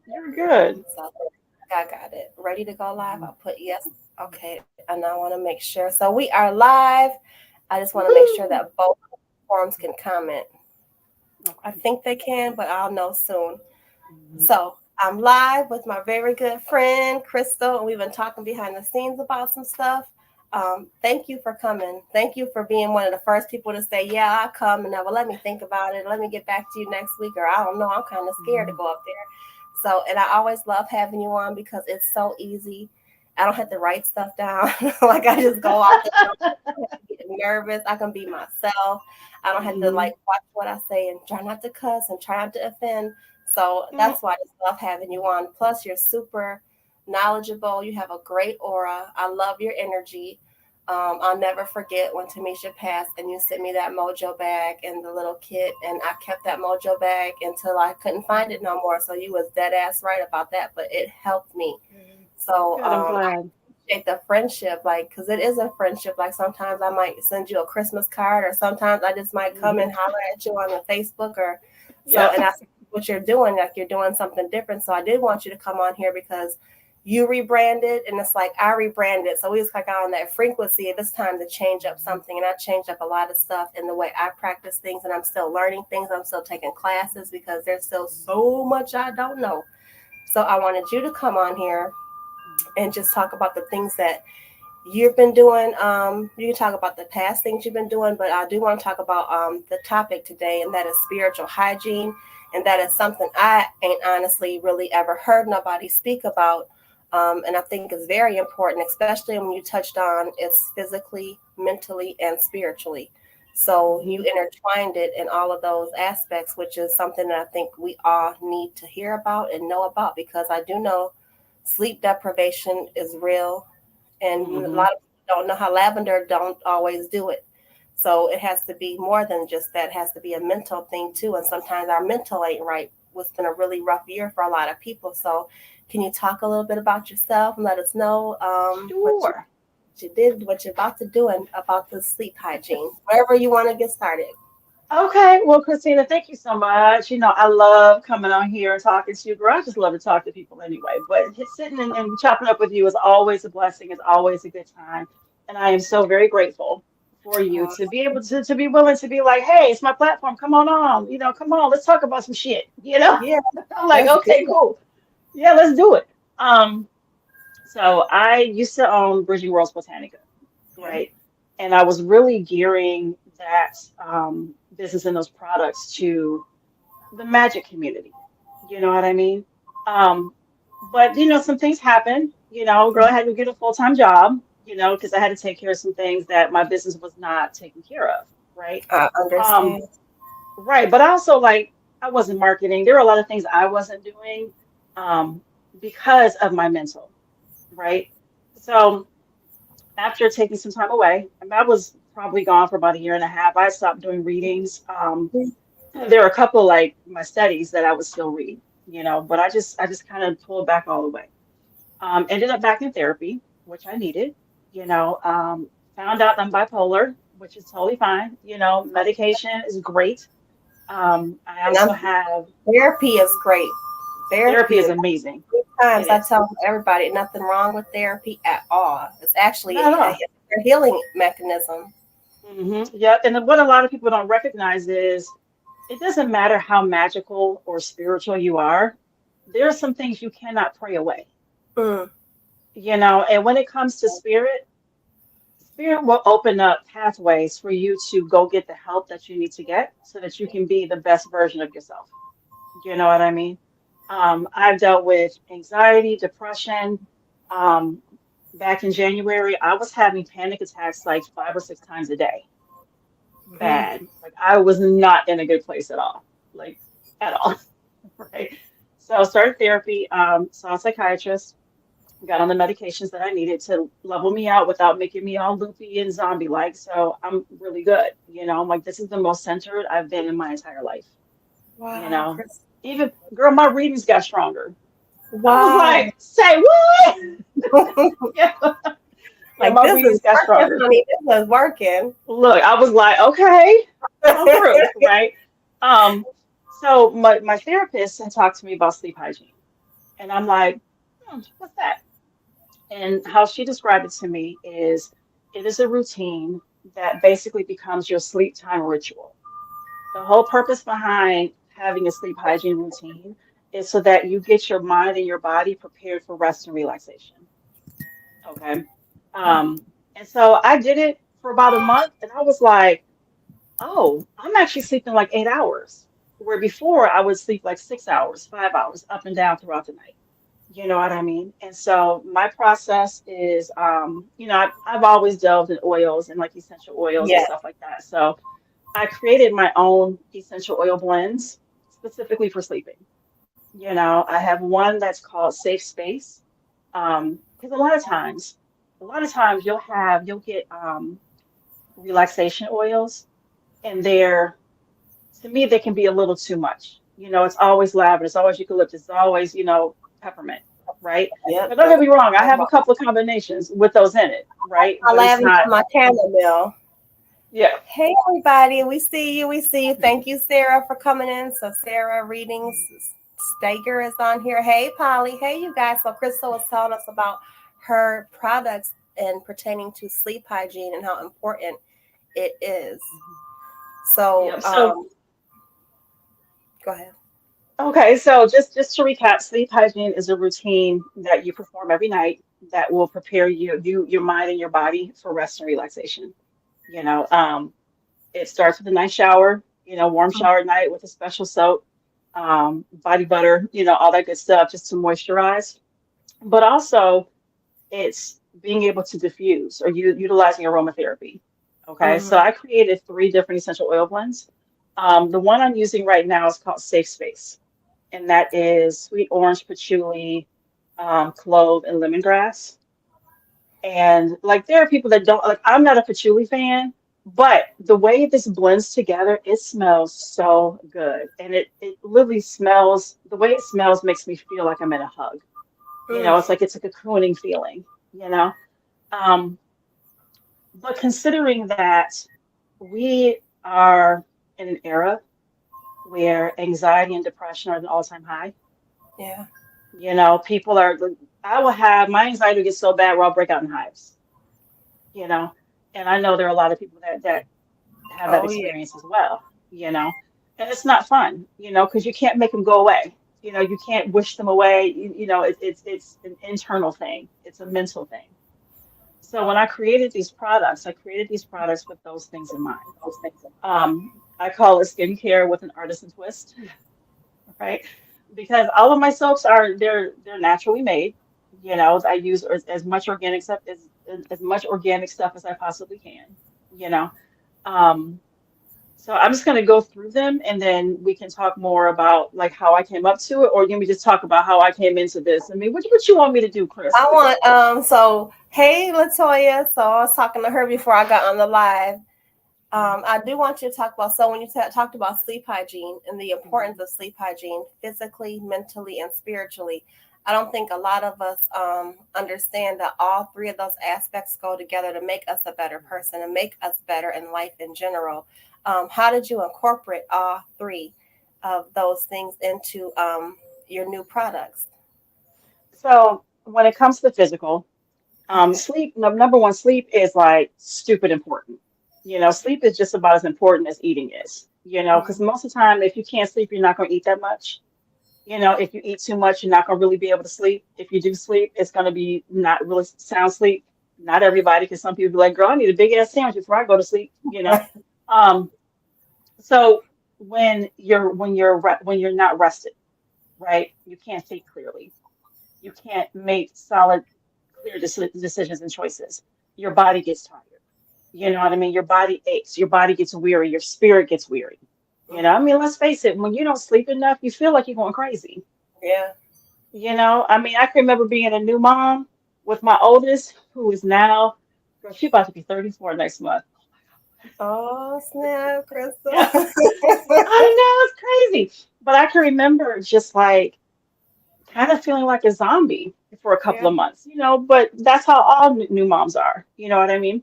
You're good. So I got it. Ready to go live? I'll put yes. Okay. And I want to make sure. So we are live. I just want to make sure Woo! that both forms can comment. I Okay. think they can, but I'll know soon. Mhm. So I'm live with my very good friend Krystal, and we've been talking behind the scenes about some stuff. Thank you for coming. Thank you for being one of the first people to say, "Yeah, I'll come," and well, let me think about it. Let me get back to you next week, or I don't know. I'm kind of scared to Mhm. go up there. So, and I always love having you on because it's so easy. I don't have to write stuff down. Like I just go off the top. I don't have to get nervous. I can be myself. I don't have to like Mhm. watch what I say and try not to cuss and try not to offend. So Mm. that's why I just love having you on. Plus, you're super knowledgeable. You have a great aura. I love your energy. I'll never forget when Tamisha passed and you sent me that mojo bag and the little kit, and I kept that mojo bag until I couldn't find it no more. So you was dead ass right about that, but it helped me. Good. So Good. I'm glad. appreciate the friendship, like, because it is a friendship. Like sometimes I might send you a Christmas card, or sometimes I just might come and Mhm. holler at you on the Facebook, or so. Yep. And I see what you're doing, like you're doing something different. So I did want you to come on here because you rebranded, and it's like I rebranded. So we was like on that frequency. If it's time to change up Mhm. something, and I changed up a lot of stuff in the way I practice things, and I'm still learning things. I'm still taking classes because there's still so much I don't know. So I wanted you to come on here and just talk about the things that you've been doing. You can talk about the past things you've been doing, but I do want to talk about the topic today, and that is spiritual hygiene. And that is something I ain't honestly really ever heard nobody speak about. And I think it's very important, especially when you touched on it's physically, mentally, and spiritually. So you Mhm. intertwined it in all of those aspects, which is something that I think we all need to hear about and know about, because I do know sleep deprivation is real, and a Mhm. lot of people don't know how lavender don't always do it. So it has to be more than just that. It has to be a mental thing too. And sometimes our mental ain't right. It's been a really rough year for a lot of people. So can you talk a little bit about yourself and let us know Sure. what you did, what you're about to do, and about the sleep hygiene? Wherever you want to get started. Okay, well, Christina, thank you so much. I love coming on here and talking to you, girl. I just love to talk to people anyway. But sitting and chopping up with you is always a blessing, is always a good time. And I am so very grateful for you Uh, to be able to be willing to be like, hey, it's my platform. Come on, come on, let's talk about some shit. yeah, I'm like, let's do okay, it. cool. Yeah, let's do it. So I used to own Bridging Worlds Botanica, Okay. right? And I was really gearing that business and those products to the magic community. You know what I mean? Um, but some things happen. Girl, I had to get a full-time job. Because I had to take care of some things that my business was not taking care of. Right. I Um, understand. right. But also, like, I wasn't marketing. There were a lot of things I wasn't doing um, because of my mental. Right. So after taking some time away, I mean, I was probably gone for about a year and a half. I stopped doing readings. There are a couple like my studies that I would still read, but I just kind of pulled back all the way. Ended up back in therapy, which I needed, found out I'm bipolar, which is totally fine. Medication is great. I And also have therapy is great. therapy Therapy is is amazing. times It I is. tell everybody nothing wrong with therapy at all. It's actually Not at all. a healing mechanism. Yeah, and then what a lot of people don't recognize is it doesn't matter how magical or spiritual you are, there are some things you cannot pray away, Mm. and when it comes to spirit, spirit will open up pathways for you to go get the help that you need to get so that you can be the best version of yourself. You know what I mean? I've dealt with anxiety, depression. Um, Back in January, I was having panic attacks like 5 or 6 times a day. Mm. Bad. Like I was not in a good place at all. Like at all. Right. So I started therapy, saw a psychiatrist, got on the medications that I needed to level me out without making me all loopy and zombie like. So I'm really good. I'm like, this is the most centered I've been in my entire life. You Wow, know, Chris. even girl, my readings got stronger. I was Wow. like, say what? Yeah, yeah, Like my this readings is got working, stronger. honey. This is working. Look, I was like, okay, come through, right? Um, so my therapist had talked to me about sleep hygiene. And I'm like, what's that? And how she described it to me is it is a routine that basically becomes your sleep time ritual. The whole purpose behind having a sleep hygiene routine is so that you get your mind and your body prepared for rest and relaxation. Okay. Um, and so I did it for about a month and I was like, oh, I'm actually sleeping like 8 hours, where before I would sleep like 6 hours, 5 hours, up and down throughout the night. You know what I mean? And so my process is, I've always delved in oils and like essential oils and Yeah. stuff like that. So I created my own essential oil blends specifically for sleeping. I have one that's called Safe Space. Because a lot of times you'll get relaxation oils, and to me, they can be a little too much. It's always lavender, it's always eucalyptus, it's always, peppermint, right? Yep. But don't get me wrong, I have a couple of combinations with those in it, right? My But it's lavender, not, my chamomile. yeah. Hey everybody, we see you. We see you. Thank you, Sarah, for coming in. So Sarah Readings Stager is on here. Hey Polly. Hey you guys. So Krystal was telling us about her products and pertaining to sleep hygiene and how important it is. So Yeah. So, go ahead. okay, so just to recap, sleep hygiene is a routine that you perform every night that will prepare your mind and your body for rest and relaxation. You know, um, It starts with a nice shower, warm shower at night with a special soap, body butter, all that good stuff just to moisturize. But also, it's being able to diffuse or utilizing aromatherapy. Okay, so Mm-hmm. I created three different essential oil blends. The one I'm using right now is called Safe Space, and that is sweet orange, patchouli, clove, and lemongrass. And like there are people that don't like I'm not a patchouli fan, but the way this blends together, it smells so good. And it literally smells the way it smells makes me feel like I'm in a hug. It's like it's a cocooning feeling, you know. Um, but considering that we are in an era where anxiety and depression are at an all-time high, Yeah. people are I will have my anxiety gets so bad where I'll break out in hives, you know. And I know there are a lot of people that have that Oh yeah. experience as well, you know, and it's not fun, because you can't make them go away. You can't wish them away. It's an internal thing. It's a mental thing. So when I created these products with those things in mind. I call it skincare with an artisan twist, right? Because all of my soaps they're naturally made. I use as much organic stuff as much organic stuff as I possibly can. You know, um, so I'm just going to go through them and then we can talk more about like how I came up to it, or can we just talk about how I came into this? I mean, what you want me to do, Chris? I want so hey Latoya. So I was talking to her before I got on the live. I do want you to talk about, so when you talked about sleep hygiene and the importance of sleep hygiene physically, mentally, and spiritually, I don't think a lot of us understand that all three of those aspects go together to make us a better person and make us better in life in general. How did you incorporate all three of those things into your new products? So when it comes to physical, Okay. sleep, number one, sleep is like stupid important. Sleep is just about as important as eating is, because most of the time, if you can't sleep, you're not going to eat that much. If you eat too much, you're not going to really be able to sleep. If you do sleep, it's going to be not really sound sleep. Not everybody, because some people be like, girl, I need a big ass sandwich before I go to sleep. Um, so when you're not rested, right, you can't think clearly. You can't make solid, clear decisions and choices. Your body gets tired. You know what I mean? Your body aches. Your body gets weary. Your spirit gets weary. I mean, let's face it, when you don't sleep enough, you feel like you're going crazy. Yeah. I mean, I can remember being a new mom with my oldest, who is now, girl, she's about to be 34 next month. Oh snap, Yeah, Krystal. I know it's crazy. But I can remember just like kind of feeling like a zombie for a couple Yeah. of months, but that's how all new moms are. You know what I mean?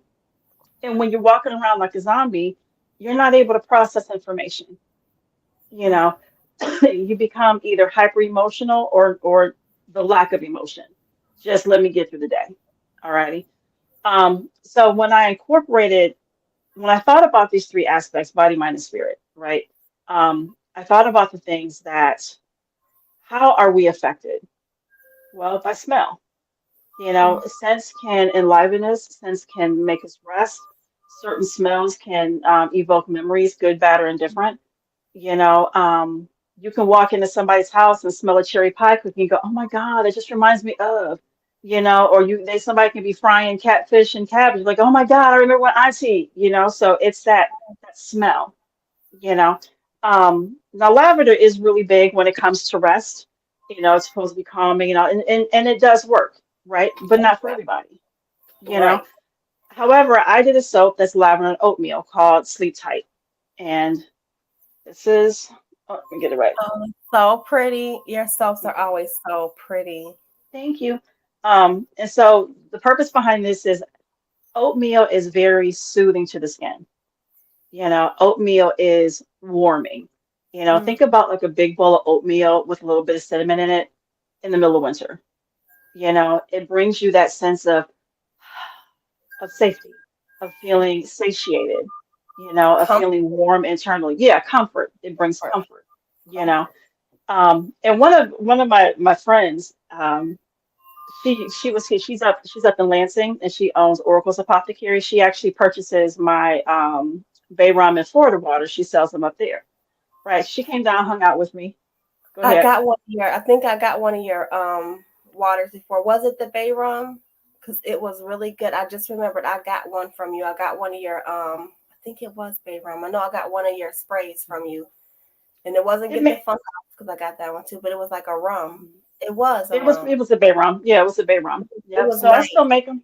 And when you're walking around like a zombie, you're not able to process information. You know, you become either hyper emotional or the lack of emotion. Just let me get through the day. Alrighty. So when I thought about these three aspects, body, mind, and spirit, right? I thought about the things that, how are we affected? Well, by smell. Scents can enliven us, scents can make us rest. Certain smells can evoke memories, good, bad, or indifferent. You know, you can walk into somebody's house and smell a cherry pie cookie and go, "Oh my God, it just reminds me of," or somebody can be frying catfish and cabbage, like, "Oh my God, I remember when auntie," so it's that smell, you know. Now lavender is really big when it comes to rest. It's supposed to be calming, and it does work, right? But not for everybody, you know. Right. However, I did a soap that's lavender and oatmeal called Sleep Tight. And this is, oh, let me get it right. Oh, so pretty. Your soaps are always so pretty. Thank you. And so the purpose behind this is oatmeal is very soothing to the skin. Oatmeal is warming. Mm. Think about like a big bowl of oatmeal with a little bit of cinnamon in it in the middle of winter. It brings you that sense of safety, of feeling satiated, of Comfort. feeling warm internally. Yeah, comfort. It brings comfort, you know. And one of my friends, she's up in Lansing and she owns Oracle's Apothecary. She actually purchases my Bay Rum and Florida water. She sells them up there. Right. She came down, hung out with me. Go I ahead. got one here. I think I got one of your waters before. Was it the Bay Rum? Because it was really good. I just remembered I got one from you. I got one of your I think it was Bay Rum. I know I got one of your sprays from you. And it wasn't It Get the may, Funk Off because I got that one too, but it was like a rum. It was a it rum. was a Bay Rum. Yeah, it was a Bay Rum. It Yep. was So I nice. still make them.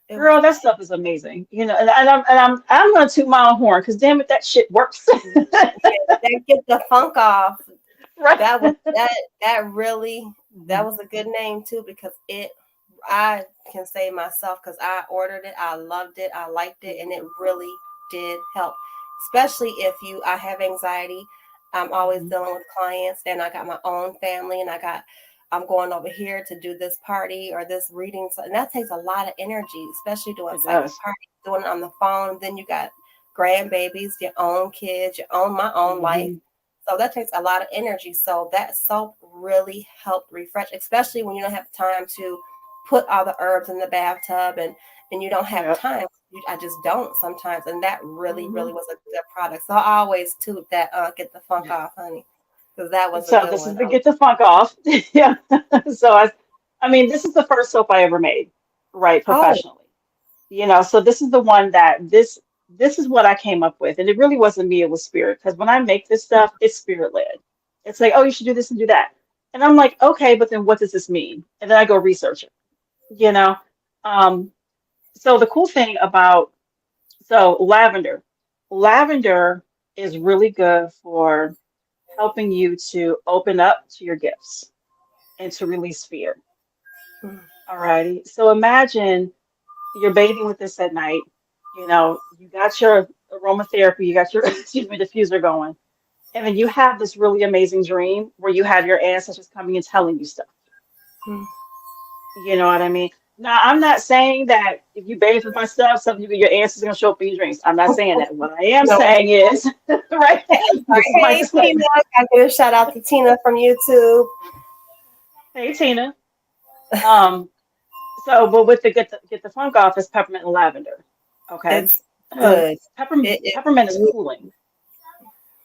It was Girl, that nice. stuff is amazing. And I'm gonna toot my own horn because damn it, that shit works. That Get the Funk Off. Right. That was that really that Mhm. was a good name too because I can say myself because I ordered it, I loved it, I liked it, and it really did help. Especially if I have anxiety. I'm always Mhm. dealing with clients and I got my own family and I'm going over here to do this party or this reading. So, and that takes a lot of energy, especially doing It psychic does. parties, doing it on the phone. Then you got grandbabies, your own kids, my own life. Hmm. So that takes a lot of energy. So that soap really helped refresh, especially when you don't have time to put all the herbs in the bathtub and you don't have Yep. time. I just don't sometimes. And that really, Hmm. really was a good product. So I always toot that Get the Funk Off, honey, because that was a So good this is one. the get the funk off. Yeah. So I mean, this is the first soap I ever made, right, Oh, professionally. So this is the one this is what I came up with. And it really wasn't me, it was spirit. Because when I make this stuff, it's spirit led. It's like, oh, you should do this and do that. And I'm like, okay, but then what does this mean? And then I go research it, you know? Um, so the cool thing about lavender. Lavender is really good for helping you to open up to your gifts and to release fear. mm, Alrighty. So imagine you're bathing with this at night. You got your aromatherapy, you got your excuse me, diffuser going, and then you have this really amazing dream where you have your ancestors coming and telling you stuff. mm. You know what I mean? Now, I'm not saying that if you bathe with my stuff, your ancestors are gonna show up in your dreams. I'm not saying that. What I am No. saying is, right? This is my Hey, disclaimer. Tina. I give a shout out to Tina from YouTube. Hey, Tina. Um, but with the get the funk off is peppermint and lavender. Okay. It's good. Peppermint is cooling.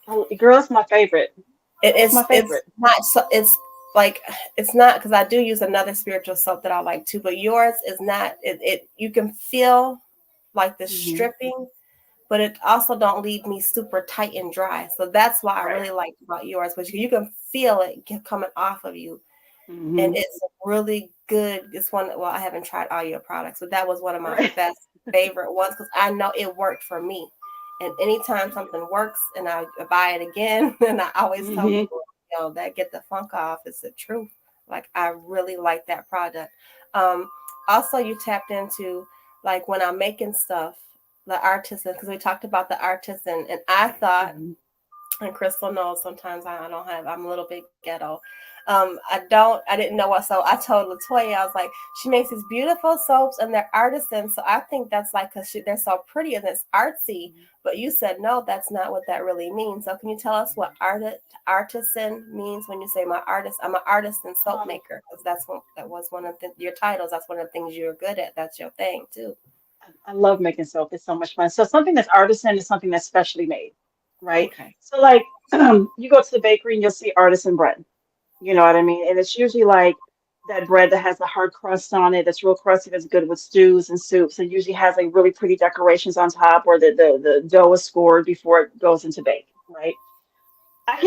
Oh, girl, it's my favorite. It's my It's favorite. not so like it's not because I do use another spiritual soap that I like too, but yours is not it you can feel like the Hmm. stripping, but it also don't leave me super tight and dry. So that's why I Right. really like about yours, which you can feel it coming off of you. And Hmm. it's really good. It's one well, I haven't tried all your products, but that was one of my Right. best favorite ones because I know it worked for me. And anytime something works and I buy it again, and I always tell Hmm. people, that Get the Funk Off is the truth. Like I really like that product. Also, you tapped into like when I'm making stuff, the artisan, because we talked about the artisan, and I thought, Hmm. and Krystal knows sometimes I don't have, I'm a little bit ghetto. I didn't know what. So I told Latoya, I was like, she makes these beautiful soaps and they're artisan. So I think that's like, because they're so pretty and it's artsy. But you said, no, that's not what that really means. So can you tell us what artisan means when you say I'm an artisan soap maker? Because that was one of your titles. That's one of the things you're good at. That's your thing too. I love making soap. It's so much fun. So something that's artisan is something that's specially made, right? Okay. So like you go to the bakery and you'll see artisan bread. You know what I mean? And it's usually like that bread that has a hard crust on it, that's real crusty, that's good with stews and soups. It usually has like really pretty decorations on top where the dough is scored before it goes into bake, right? I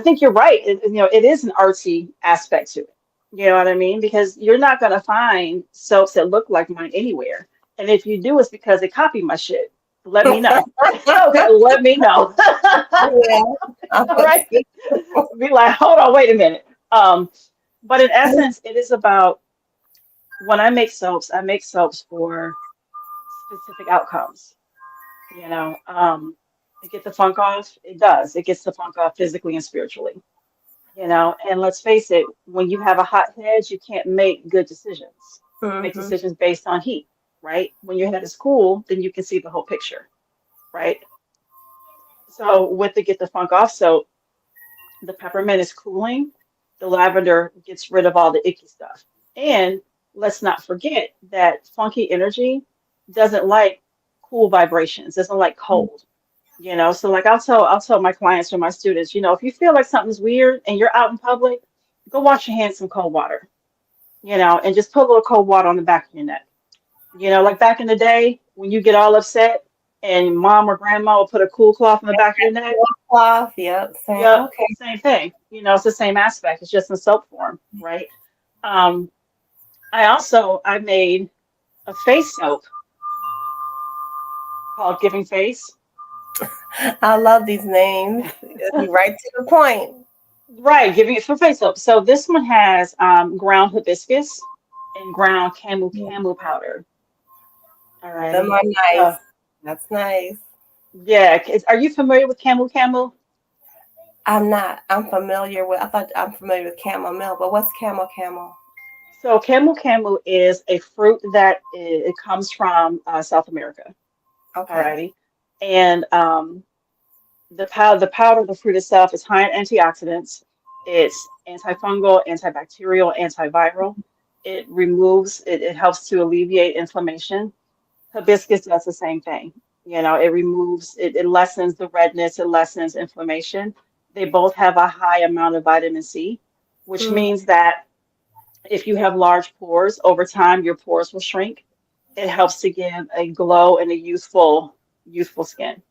think you're right. It is an artsy aspect to it. You know what I mean? Because you're not gonna find soaps that look like mine anywhere. And if you do, it's because they copy my shit. Let me know. Okay, let me know. Yeah. Right? Be like, hold on, wait a minute. But in essence, it is about when I make soaps for specific outcomes. You know, to get the funk off, it does. It gets the funk off physically and spiritually. You know, and let's face it, when you have a hot head, you can't make good decisions. You make Mm-hmm. decisions based on heat, right? When your head is cool, then you can see the whole picture, right? So with the get the funk off soap, the peppermint is cooling, the lavender gets rid of all the icky stuff. And let's not forget that funky energy doesn't like cool vibrations, doesn't like cold. You know, so like I'll tell my clients or my students, if you feel like something's weird and you're out in public, go wash your hands in some cold water, and just put a little cold water on the back of your neck. Like back in the day when you get all upset and mom or grandma will put a cool cloth on the back of your neck. Cloth, yep. Same. Yep, Okay. same thing. It's the same aspect. It's just in soap form, right? Um, I made a face soap called Giving Face. I love these names. You right to the point. Right, giving it for face soap. So this one has ground hibiscus and ground camu powder. Them Alrighty. are nice. So That's nice. yeah, are you familiar with camu? I'm not. I thought I'm familiar with chamomile, but what's camel? So camu is a fruit that it comes from South America. Okay. Alrighty. And the powder of the fruit itself is high in antioxidants. It's antifungal, antibacterial, antiviral. It helps to alleviate inflammation. Hibiscus does the same thing. It lessens the redness, it lessens inflammation. They both have a high amount of vitamin C, which Mm. means that if you have large pores, over time your pores will shrink. It helps to give a glow and a youthful skin.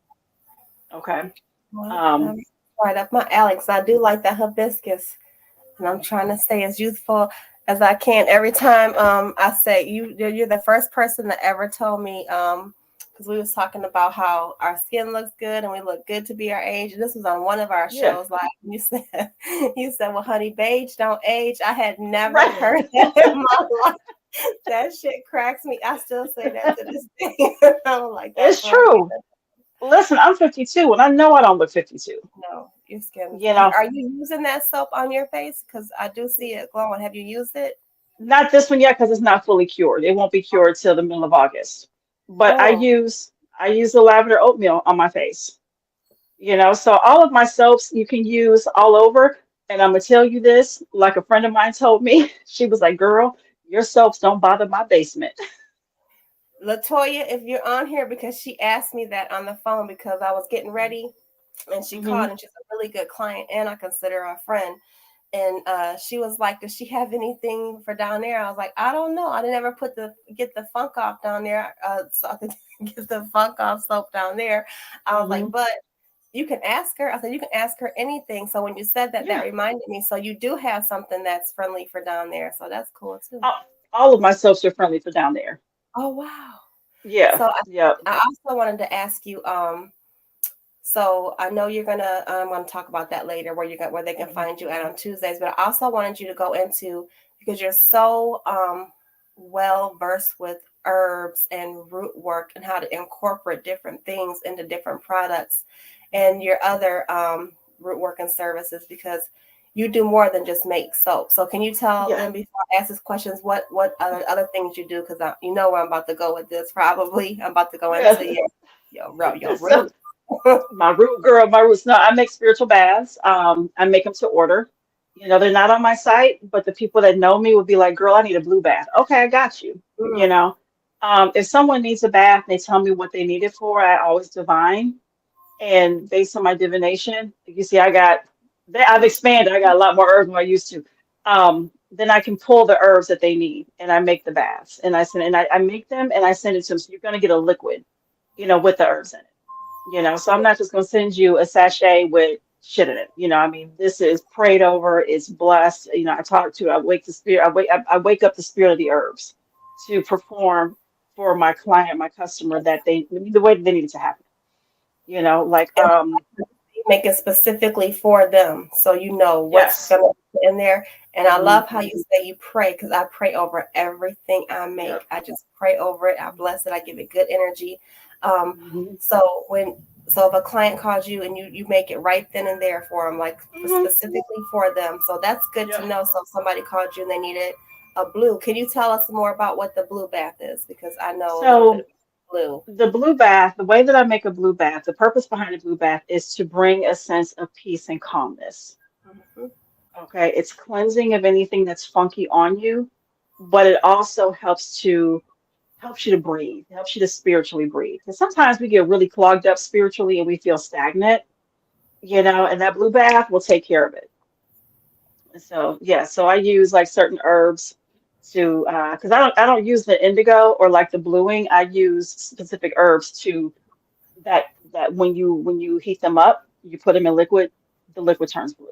Okay. Well, Um, that's right up my alley. 'Cause I do like that hibiscus, and I'm trying to stay as youthful as I can. Every time I say you're the first person that ever told me because we was talking about how our skin looks good and we look good to be our age. And this was on one of our yeah. shows. Like you said, well, honey, beige don't age. I had never Right. heard that in my life. That shit cracks me. I still say that to this day. I'm like, that's It's right. true. Listen, I'm 52 and I know I don't look 52. No, your skin is You good. know, Are you using that soap on your face? Because I do see it glowing. Have you used it? not this one yet because it's not fully cured. It won't be cured till the middle of August. But I Oh, use I use the lavender oatmeal on my face. So all of my soaps you can use all over. And I'm gonna tell you this, like a friend of mine told me, she was like, "Girl, your soaps don't bother my basement." Latoya, if you're on here, because she asked me that on the phone because I was getting ready and she Hmm. called and she's a really good client and I consider her a friend. And she was like, "Does she have anything for down there?" I was like, "I don't know. I didn't ever get the funk off down there, so I could get the funk off soap down there." I was like, Hmm. "But you can ask her." I said, "You can ask her anything." So when you said that, that Yeah. reminded me. So you do have something that's friendly for down there. So that's cool too. All of my soaps are friendly for down there. Oh wow. Yeah. So Yeah. I also wanted to ask you. So I know you're gonna. I'm gonna talk about that later, where they can Hmm. find you at on Tuesdays. But I also wanted you to go into, because you're so well versed with herbs and root work and how to incorporate different things into different products, and your other root work and services. Because you do more than just make soap. So can you tell Yeah. them before I ask these questions what other things you do? Because you know where I'm about to go with this. Probably I'm about to go into Yeah. your So root. my root girl, my roots. No, I make spiritual baths. I make them to order. They're not on my site, but the people that know me will be like, "Girl, I need a blue bath." Okay, I got you. You Mm, know, if someone needs a bath, they tell me what they need it for. I always divine, and based on my divination, you see, I've expanded. I got a lot more herbs than I used to. Then I can pull the herbs that they need, and I make the baths, and I make them, and I send it to them. So you're gonna get a liquid, with the herbs in it. So I'm not just going to send you a sachet with shit in it. I mean, this is prayed over, it's blessed. I wake the spirit, I wake up the spirit of the herbs to perform for my client, my customer, that the way they need it to happen. Like, and you make it specifically for them, so you know what's yes. gonna be in there. And I love how you Mhm. say you pray, because I pray over everything I make. Yep. I just pray over it. I bless it. I give it good energy. Um, Hmm. so if a client calls you and you make it right then and there for them, like Hmm. specifically for them, so that's good to Yeah. know. So if somebody called you and they needed a blue, can you tell us more about what the blue bath is? Because I know a little bit So about blue. the blue bath, the way that I make a blue bath, the purpose behind a blue bath is to bring a sense of peace and calmness. Mhm. Okay, it's cleansing of anything that's funky on you, but it also helps you to breathe, helps you to spiritually breathe. Because sometimes we get really clogged up spiritually and we feel stagnant, and that blue bath will take care of it. So yeah, so I use like certain herbs to because I don't use the indigo or like the bluing. I use specific herbs to that when you heat them up, you put them in liquid, the liquid turns blue.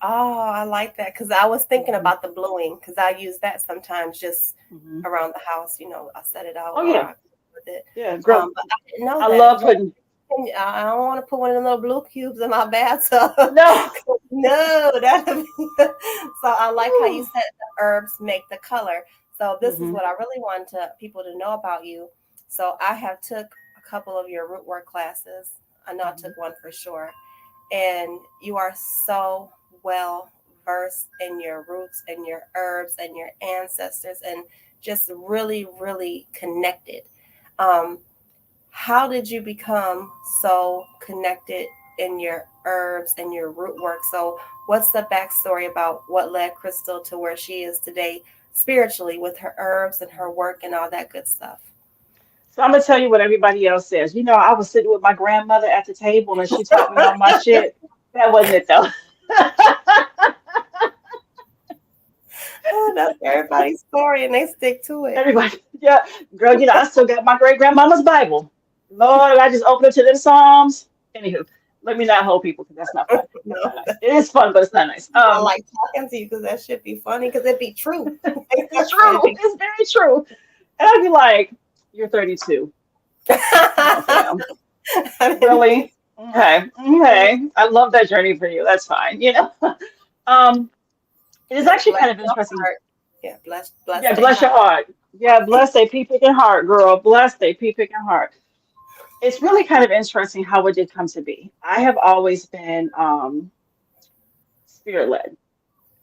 Oh, I like that, because I was thinking Hmm. about the bluing, because I use that sometimes just Hmm. around the house. I set it out Oh or yeah, I with it. yeah, girl. But I didn't know I that. love putting I don't want to put one of the little blue cubes in my bathtub. no. No, so I like how you said the herbs make the color. So this is Hmm. what I really want people to know about you. So I have took a couple of your root work classes. I know I Hmm. took one for sure, and you are so well versed in your roots and your herbs and your ancestors, and just really really connected. um, how did you become so connected in your herbs and your root work? So what's the backstory about what led Krystal to where she is today spiritually, with her herbs and her work and all that good stuff? So I'm gonna tell you what everybody else says. I was sitting with my grandmother at the table and she taught me all my shit. That wasn't it though. Oh, that's everybody's story, and they stick to it. Everybody, yeah, girl, I still got my great grandmama's Bible. Lord, I just opened it to them Psalms. Anywho, let me not hold people because that's not fun. That's No, not nice. It is fun, but it's not nice. I like talking to you because that should be funny, because it'd be true. It's true. It's very true. And I'd be like, "You're 32. Come on, fam. Really? Okay, okay. I love that journey for you. That's fine. Um, it is actually Bless kind of your interesting. heart. Yeah, bless Yeah, their bless heart. your heart. Yeah, bless they pea picking heart, girl. Bless they pea picking heart. It's really kind of interesting how it did come to be. I have always been spirit led,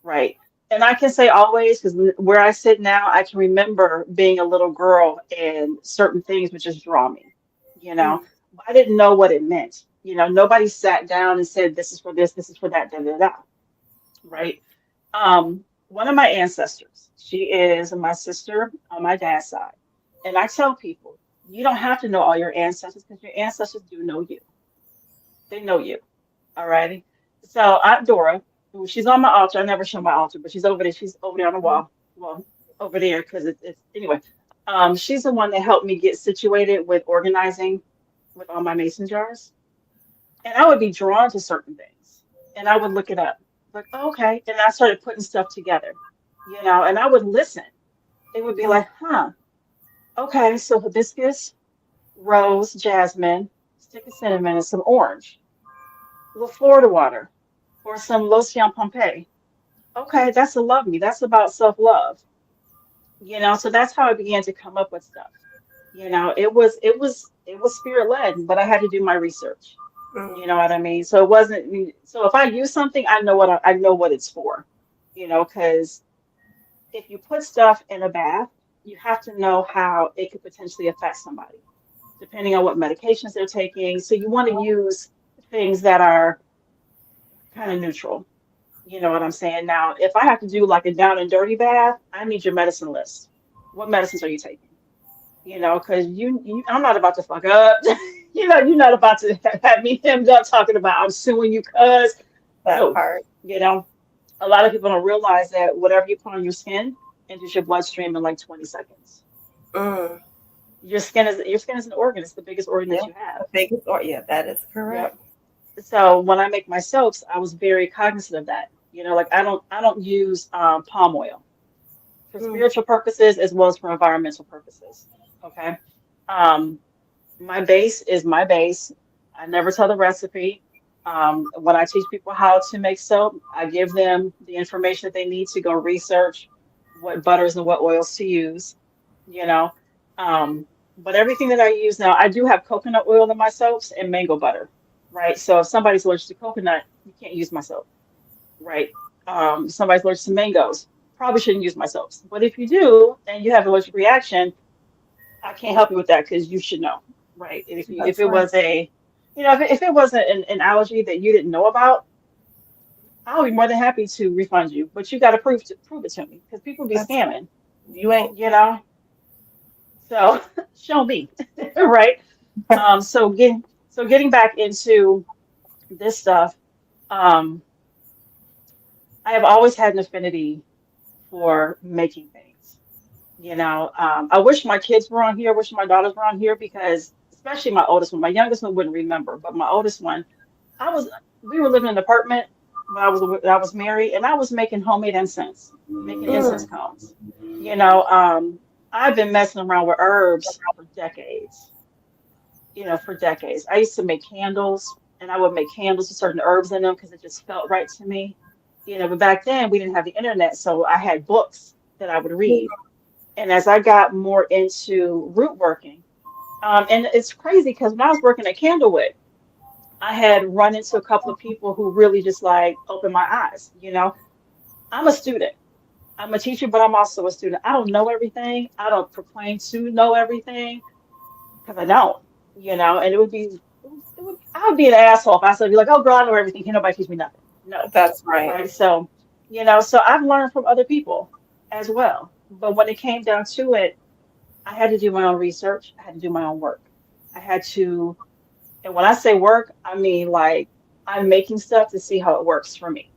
right? And I can say always because where I sit now, I can remember being a little girl and certain things would just draw me, you know. Mm, I didn't know what it meant. Nobody sat down and said, this is for this is for that, da da da, right? One of my ancestors, she is my sister on my dad's side. And I tell people, you don't have to know all your ancestors because your ancestors do know you. They know you. All righty. So Aunt Dora, she's on my altar. I never show my altar, but she's over there. She's over there on the mm, wall. Well, over there because it's anyway. She's the one that helped me get situated with organizing with all my mason jars. And I would be drawn to certain things. And I would look it up. Like, oh, okay. And I started putting stuff together, and I would listen. It would be mm. like, huh, okay, so hibiscus, rose, jasmine, stick of cinnamon, and some orange, a little Florida water, or some lotion Pompeii. Okay, that's a love me. That's about self-love. So that's how I began to come up with stuff. It was spirit led, but I had to do my research. Mm. You know what I mean? So it wasn't, so if I use something, I know I know what it's for, because if you put stuff in a bath, you have to know how it could potentially affect somebody, depending on what medications they're taking. So you want to use things that are kind of neutral. You know what I'm saying? Now, if I have to do like a down and dirty bath, I need your medicine list. What medicines are you taking? Because I'm not about to fuck up. You're not about to have me hemmed up talking about I'm suing you, cuz That no. part. You know, a lot of people don't realize that whatever you put on your skin enters your bloodstream in like 20 seconds. Mm. Your skin is an organ. It's the biggest organ that Yeah. you have. The biggest, or yeah, that is Yep. correct. So when I make my soaps, I was very cognizant of that. Like I don't use palm oil for Mm. spiritual purposes as well as for environmental purposes. Okay. Um, my base is my base. I never tell the recipe. When I teach people how to make soap, I give them the information that they need to go research what butters and what oils to use, you know. Um, but everything that I use now, I do have coconut oil in my soaps and mango butter, right? So if somebody's allergic to coconut, you can't use my soap, right? Somebody's allergic to mangoes, probably shouldn't use my soaps. But if you do and you have an allergic reaction, I can't help you with that because you should know, right? If That's it right. was if it wasn't an allergy that you didn't know about, I'll be more than happy to refund you. But you got to prove it to me because people be That's right. scamming, You ain't. you know. So show me, right? So getting back into this stuff, um, I have always had an affinity for making things. I wish my kids were on here. I wish my daughters were on here because, especially my oldest one, my youngest one wouldn't remember, but my oldest one, I was, we were living in an apartment when I was married, and I was making homemade incense, making incense Mm. cones. You know, um, I've been messing around with herbs for decades. For decades. I used to make candles, and I would make candles with certain herbs in them because it just felt right to me. But back then we didn't have the internet, so I had books that I would read. And as I got more into root working, and it's crazy because when I was working at Candlewick, I had run into a couple of people who really just like opened my eyes. I'm a student, I'm a teacher, but I'm also a student. I don't know everything. I don't proclaim to know everything because I don't, and I would be an asshole if I said, be like, oh, girl, I know everything. Can nobody teach me nothing? No. That's right. Right. So I've learned from other people as well. But when it came down to it, I had to do my own research. I had to do my own work. I had to, and when I say work, I mean like I'm making stuff to see how it works for me.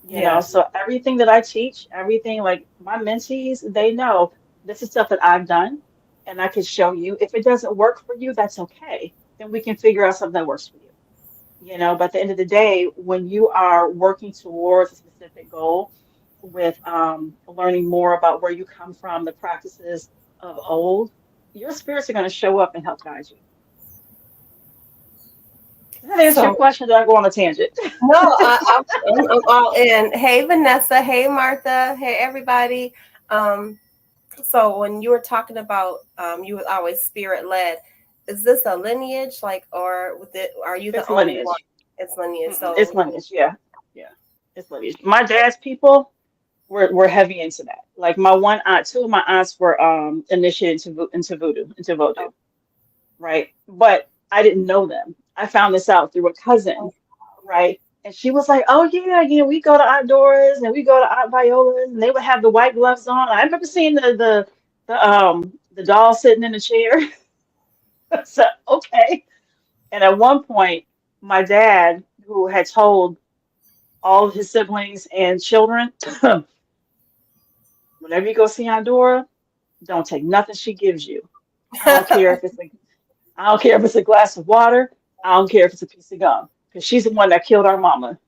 Yeah. So everything that I teach, everything like my mentees, they know this is stuff that I've done and I can show you. If it doesn't work for you, that's okay. Then we can figure out something that works for you. But at the end of the day, when you are working towards a specific goal with learning more about where you come from, the practices of old, your spirits are going to show up and help guide you. Does that answer your So question? Did I go on a tangent? no, I'm all in. Hey, Vanessa. Hey, Martha. Hey, everybody. Um, so when you were talking about you was always spirit led, is this a lineage like, or with it? Are you the It's only one? lineage. It's lineage. It's So lineage. Yeah. Yeah. It's lineage. My dad's people were heavy into that. Like my one aunt, two of my aunts were initiated into voodoo, right? But I didn't know them. I found this out through a cousin, right? And she was like, "Oh yeah, we go to outdoors and we go to Aunt Viola's, and they would have the white gloves on." I remember seeing the doll sitting in the chair. So okay. And at one point, my dad, who had told all of his siblings and children, whenever you go see Aunt Dora, don't take nothing she gives you. I don't care if it's a I don't care if it's a glass of water. I don't care if it's a piece of gum, because she's the one that killed our mama.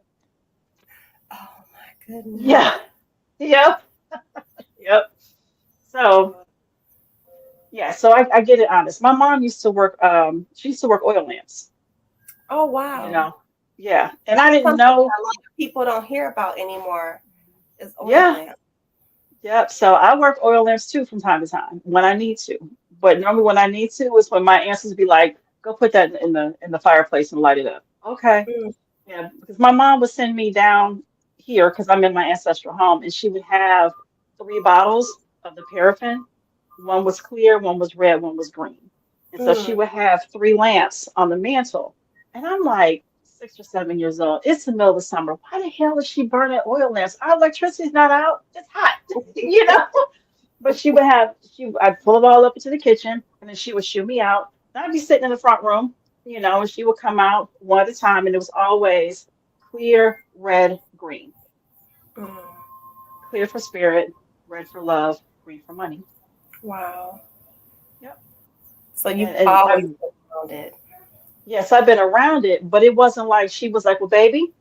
oh my goodness. Yeah. Yep. Yep. So yeah, so I get it honest. My mom used to work she used to work oil lamps, Oh you wow. know. Yeah. And I That's didn't something know. that a lot of people don't hear about anymore. Is oil Yeah. lamp. Yep. So I work oil lamps too from time to time when I need to. But normally when I need to is when my ancestors be like, go put that in the fireplace and light it up. Okay. Mm, Yeah, because my mom would send me down here because I'm in my ancestral home, and she would have three bottles of the paraffin. One was clear, one was red, one was green. And so she mm, would have three lamps on the mantle. And I'm like 6 or 7 years old. It's the middle of the summer. Why the hell is she burning oil lamps? Our electricity's not out. It's hot, you know? But I'd pull it all up into the kitchen, and then she would shoo me out. And I'd be sitting in the front room, and she would come out one at a time, and it was always clear, red, green. mm. Clear for spirit, red for love, green for money. Wow. Yep. So you've And always I've been around it. yes, I've been around it, but it wasn't like she was like, "Well, baby,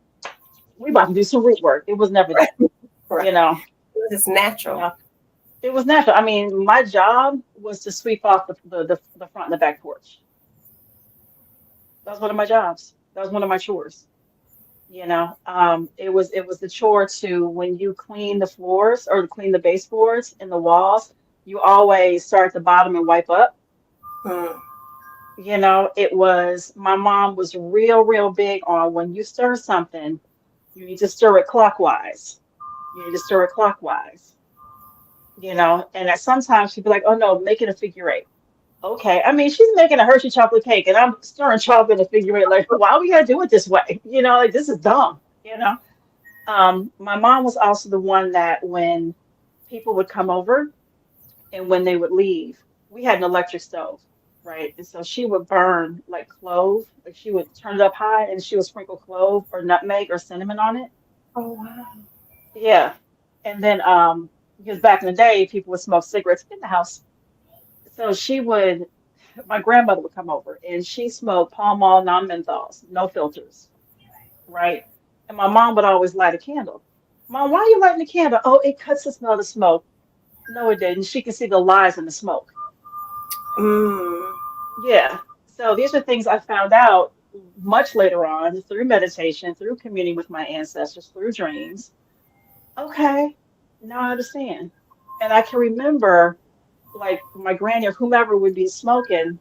we about to do some root work." It was never that, Right. you know. It's just You natural. know, it was natural. I mean, my job was to sweep off the front and the back porch. That was one of my jobs. That was one of my chores. It was the chore to when you clean the floors or clean the baseboards and the walls, you always start at the bottom and wipe up. Mm. It was my mom was real, real big on when you stir something, you need to stir it clockwise. You need to stir it clockwise. And that sometimes she'd be like, oh no, make it a figure eight. Okay. I mean, she's making a Hershey chocolate cake and I'm stirring chocolate in a figure eight. Like, why we gotta do it this way? Like this is dumb. My mom was also the one that when people would come over and when they would leave, we had an electric stove, right? And so she would burn like clove, like she would turn it up high and she would sprinkle clove or nutmeg or cinnamon on it. Oh wow. Yeah. And then because back in the day people would smoke cigarettes in the house. So my grandmother would come over and she smoked Pall Mall non-menthols, no filters, right? And my mom would always light a candle. Mom, why are you lighting the candle? Oh, it cuts the smell of the smoke. No, it didn't. She could see the lies in the smoke. Mm. Yeah. So these are things I found out much later on through meditation, through communing with my ancestors, through dreams. Okay, now I understand. And I can remember like my granny or whomever would be smoking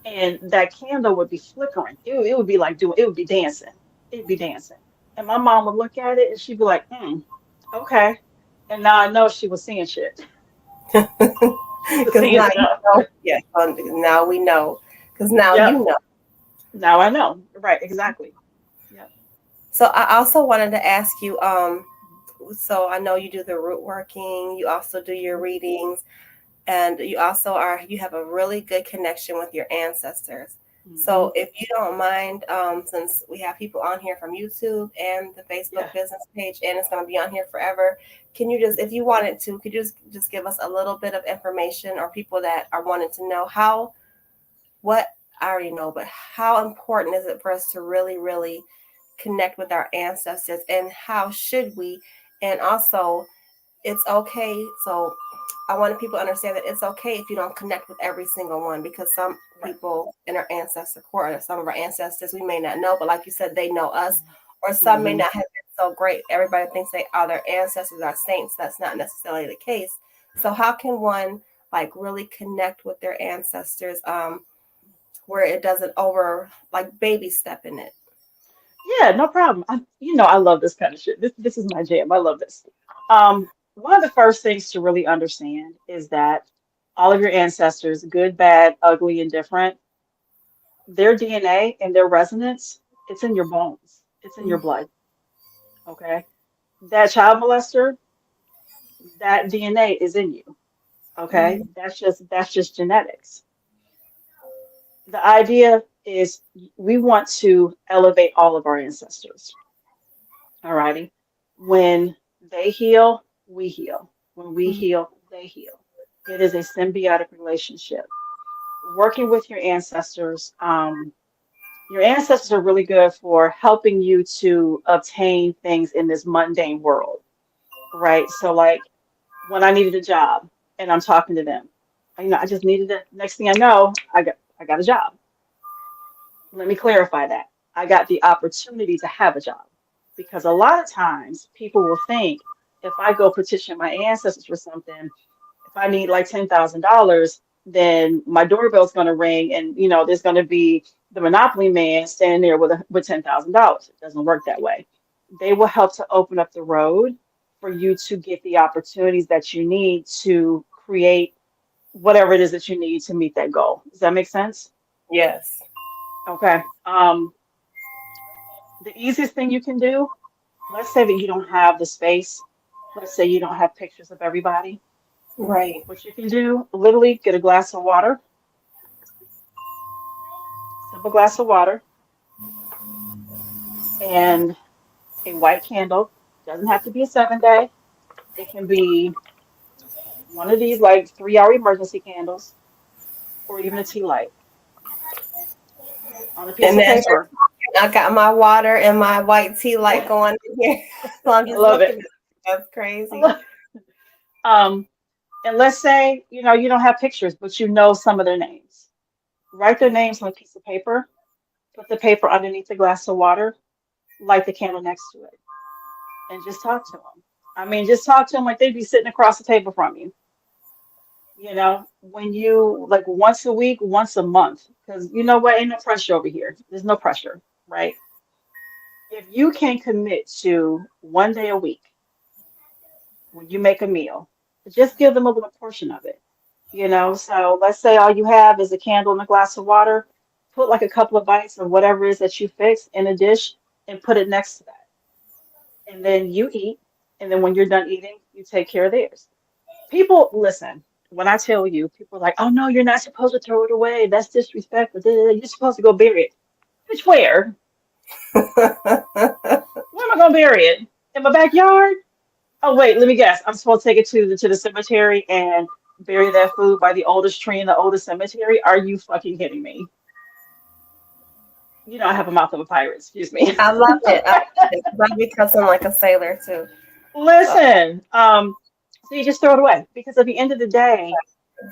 and that candle would be flickering. It would be like it would be dancing. It'd be dancing. And my mom would look at it and she'd be like, okay. And now I know she was seeing shit. She was Because seeing now you stuff. know. Yeah. Now we know. Because now Yep. you know. Now I know. Right, exactly. Yep. So I also wanted to ask you. So I know you do the root working. You also do your readings, and you have a really good connection with your ancestors. Hmm. So if you don't mind, since we have people on here from YouTube and the Facebook Yeah. business page, and it's going to be on here forever, can you just, if you wanted to, could you just give us a little bit of information, or people that are wanting to know what I already know, but how important is it for us to really, really connect with our ancestors, and how should we? And also, it's okay. So I wanted people to understand that it's okay if you don't connect with every single one, because some Right. people in our ancestor court, or some of our ancestors, we may not know, but like you said, they know us, or some may Hmm. not have been so great. Everybody thinks they are their ancestors, are saints. That's not necessarily the case. So how can one like really connect with their ancestors, where it doesn't over like baby step in it? Yeah, no problem. I love this kind of shit. This is my jam. I love this. One of the first things to really understand is that all of your ancestors, good, bad, ugly, and different, their DNA and their resonance, it's in your bones. It's in your blood. Okay. That child molester, that DNA is in you. Okay. Mm-hmm. That's just genetics. The idea is we want to elevate all of our ancestors. Alrighty. When they heal, we heal. When we heal, they heal. It is a symbiotic relationship. Working with your ancestors are really good for helping you to obtain things in this mundane world, right? So, like when I needed a job and I'm talking to them, I just needed it. Next thing I know, I got a job. Let me clarify that. I got the opportunity to have a job because a lot of times people will think if I go petition my ancestors for something, if I need like $10,000, then my doorbell's going to ring and there's going to be the monopoly man standing there with $10,000. It doesn't work that way. They will help to open up the road for you to get the opportunities that you need to create whatever it is that you need to meet that goal. Does that make sense? Yes. Okay. The easiest thing you can do, let's say that you don't have the space. Let's say you don't have pictures of everybody. Right. What you can do, literally get a glass of water, simple glass of water, and a white candle. Doesn't have to be a 7 day. It can be one of these like 3 hour emergency candles or even a tea light on a piece And of then paper. I got my water and my white tea light going in here. So I'm I just love it. looking at it. That's I crazy. love Um, and let's say, you don't have pictures, but you know some of their names. Write their names on a piece of paper, put the paper underneath the glass of water, light the candle next to it, and just talk to them. I mean, just talk to them like they'd be sitting across the table from you. When you like once a week, once a month, because you know what? Ain't no pressure over here. There's no pressure, right? If you can commit to 1 day a week when you make a meal, just give them a little portion of it. So let's say all you have is a candle and a glass of water. Put like a couple of bites of whatever it is that you fix in a dish and put it next to that. And then you eat. And then when you're done eating, you take care of theirs. People, listen, when I tell you, people are like, oh no, you're not supposed to throw it away. That's disrespectful. Da, da, da. You're supposed to go bury it. Which where? Where am I gonna bury it? In my backyard? Oh wait, let me guess. I'm supposed to take it to the cemetery and bury that food by the oldest tree in the oldest cemetery? Are you fucking kidding me? I have a mouth of a pirate. Excuse me. I love it. I love it. I be cussing like a sailor too. So, Listen. So you just throw it away because at the end of the day,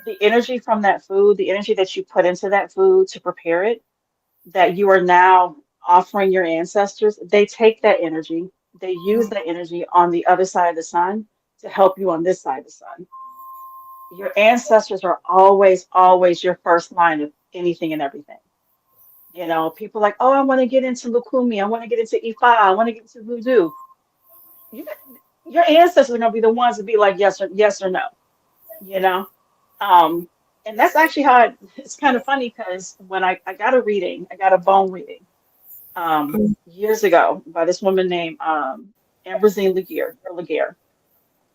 the energy from that food, the energy that you put into that food to prepare it, that you are now offering your ancestors, they take that energy, they use that energy on the other side of the sun to help you on this side of the sun. Your ancestors are always, always your first line of anything and everything. People like, oh, I want to get into Lukumi, I want to get into Ifa, I want to get into Voodoo. You, your ancestors are going to be the ones to be like yes or no, you know? Um, and that's actually how it's kind of funny because when I got a reading, I got a bone reading years ago by this woman named Ambrosine Laguerre.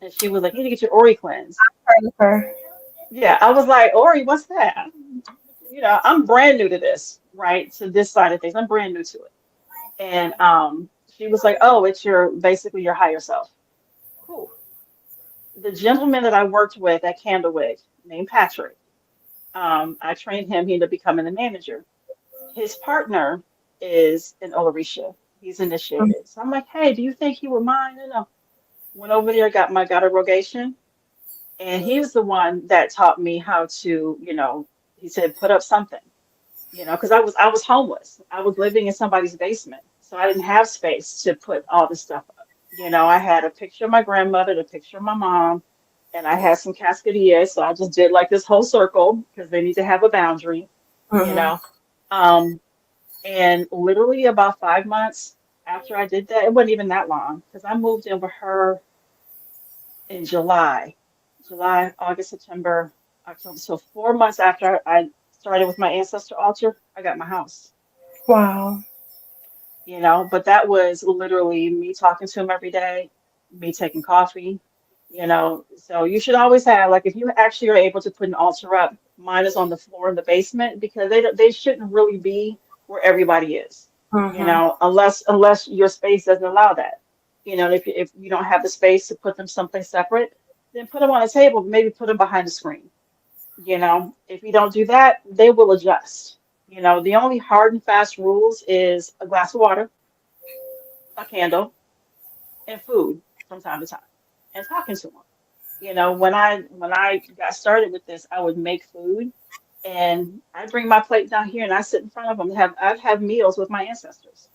And she was like, you need to get your Ori cleanse. her. Yeah, I was like, Ori, what's that? I'm brand new to this, right? To this side of things. I'm brand new to it. And she was like, oh, it's basically your higher self. Cool. The gentleman that I worked with at Candlewick named Patrick, I trained him. He ended up becoming the manager. His partner is an Orisha. He's initiated. So I'm like, hey, do you think he would mind? Went over there, got a rogation, and he was the one that taught me how to, he said, put up something, because I was homeless. I was living in somebody's basement, so I didn't have space to put all this stuff up. I had a picture of my grandmother, a picture of my mom, and I had some cascadiers, so I just did like this whole circle because they need to have a boundary, you Mm-hmm. know. Um, and literally about 5 months after I did that, it wasn't even that long because I moved in with her in July, August, September, October. So 4 months after I started with my ancestor altar, I got my house. Wow. But that was literally me talking to him every day, me taking coffee, So you should always have, like, if you actually are able to put an altar up, mine is on the floor in the basement because they shouldn't really be where everybody is, Mm-hmm. unless your space doesn't allow that. If you don't have the space to put them someplace separate, then put them on a table, maybe put them behind the screen. If you don't do that, they will adjust. The only hard and fast rules is a glass of water, a candle, and food from time to time, and talking to them. When I got started with this, I would make food, and I bring my plate down here, and I sit in front of them. I'd have meals with my ancestors.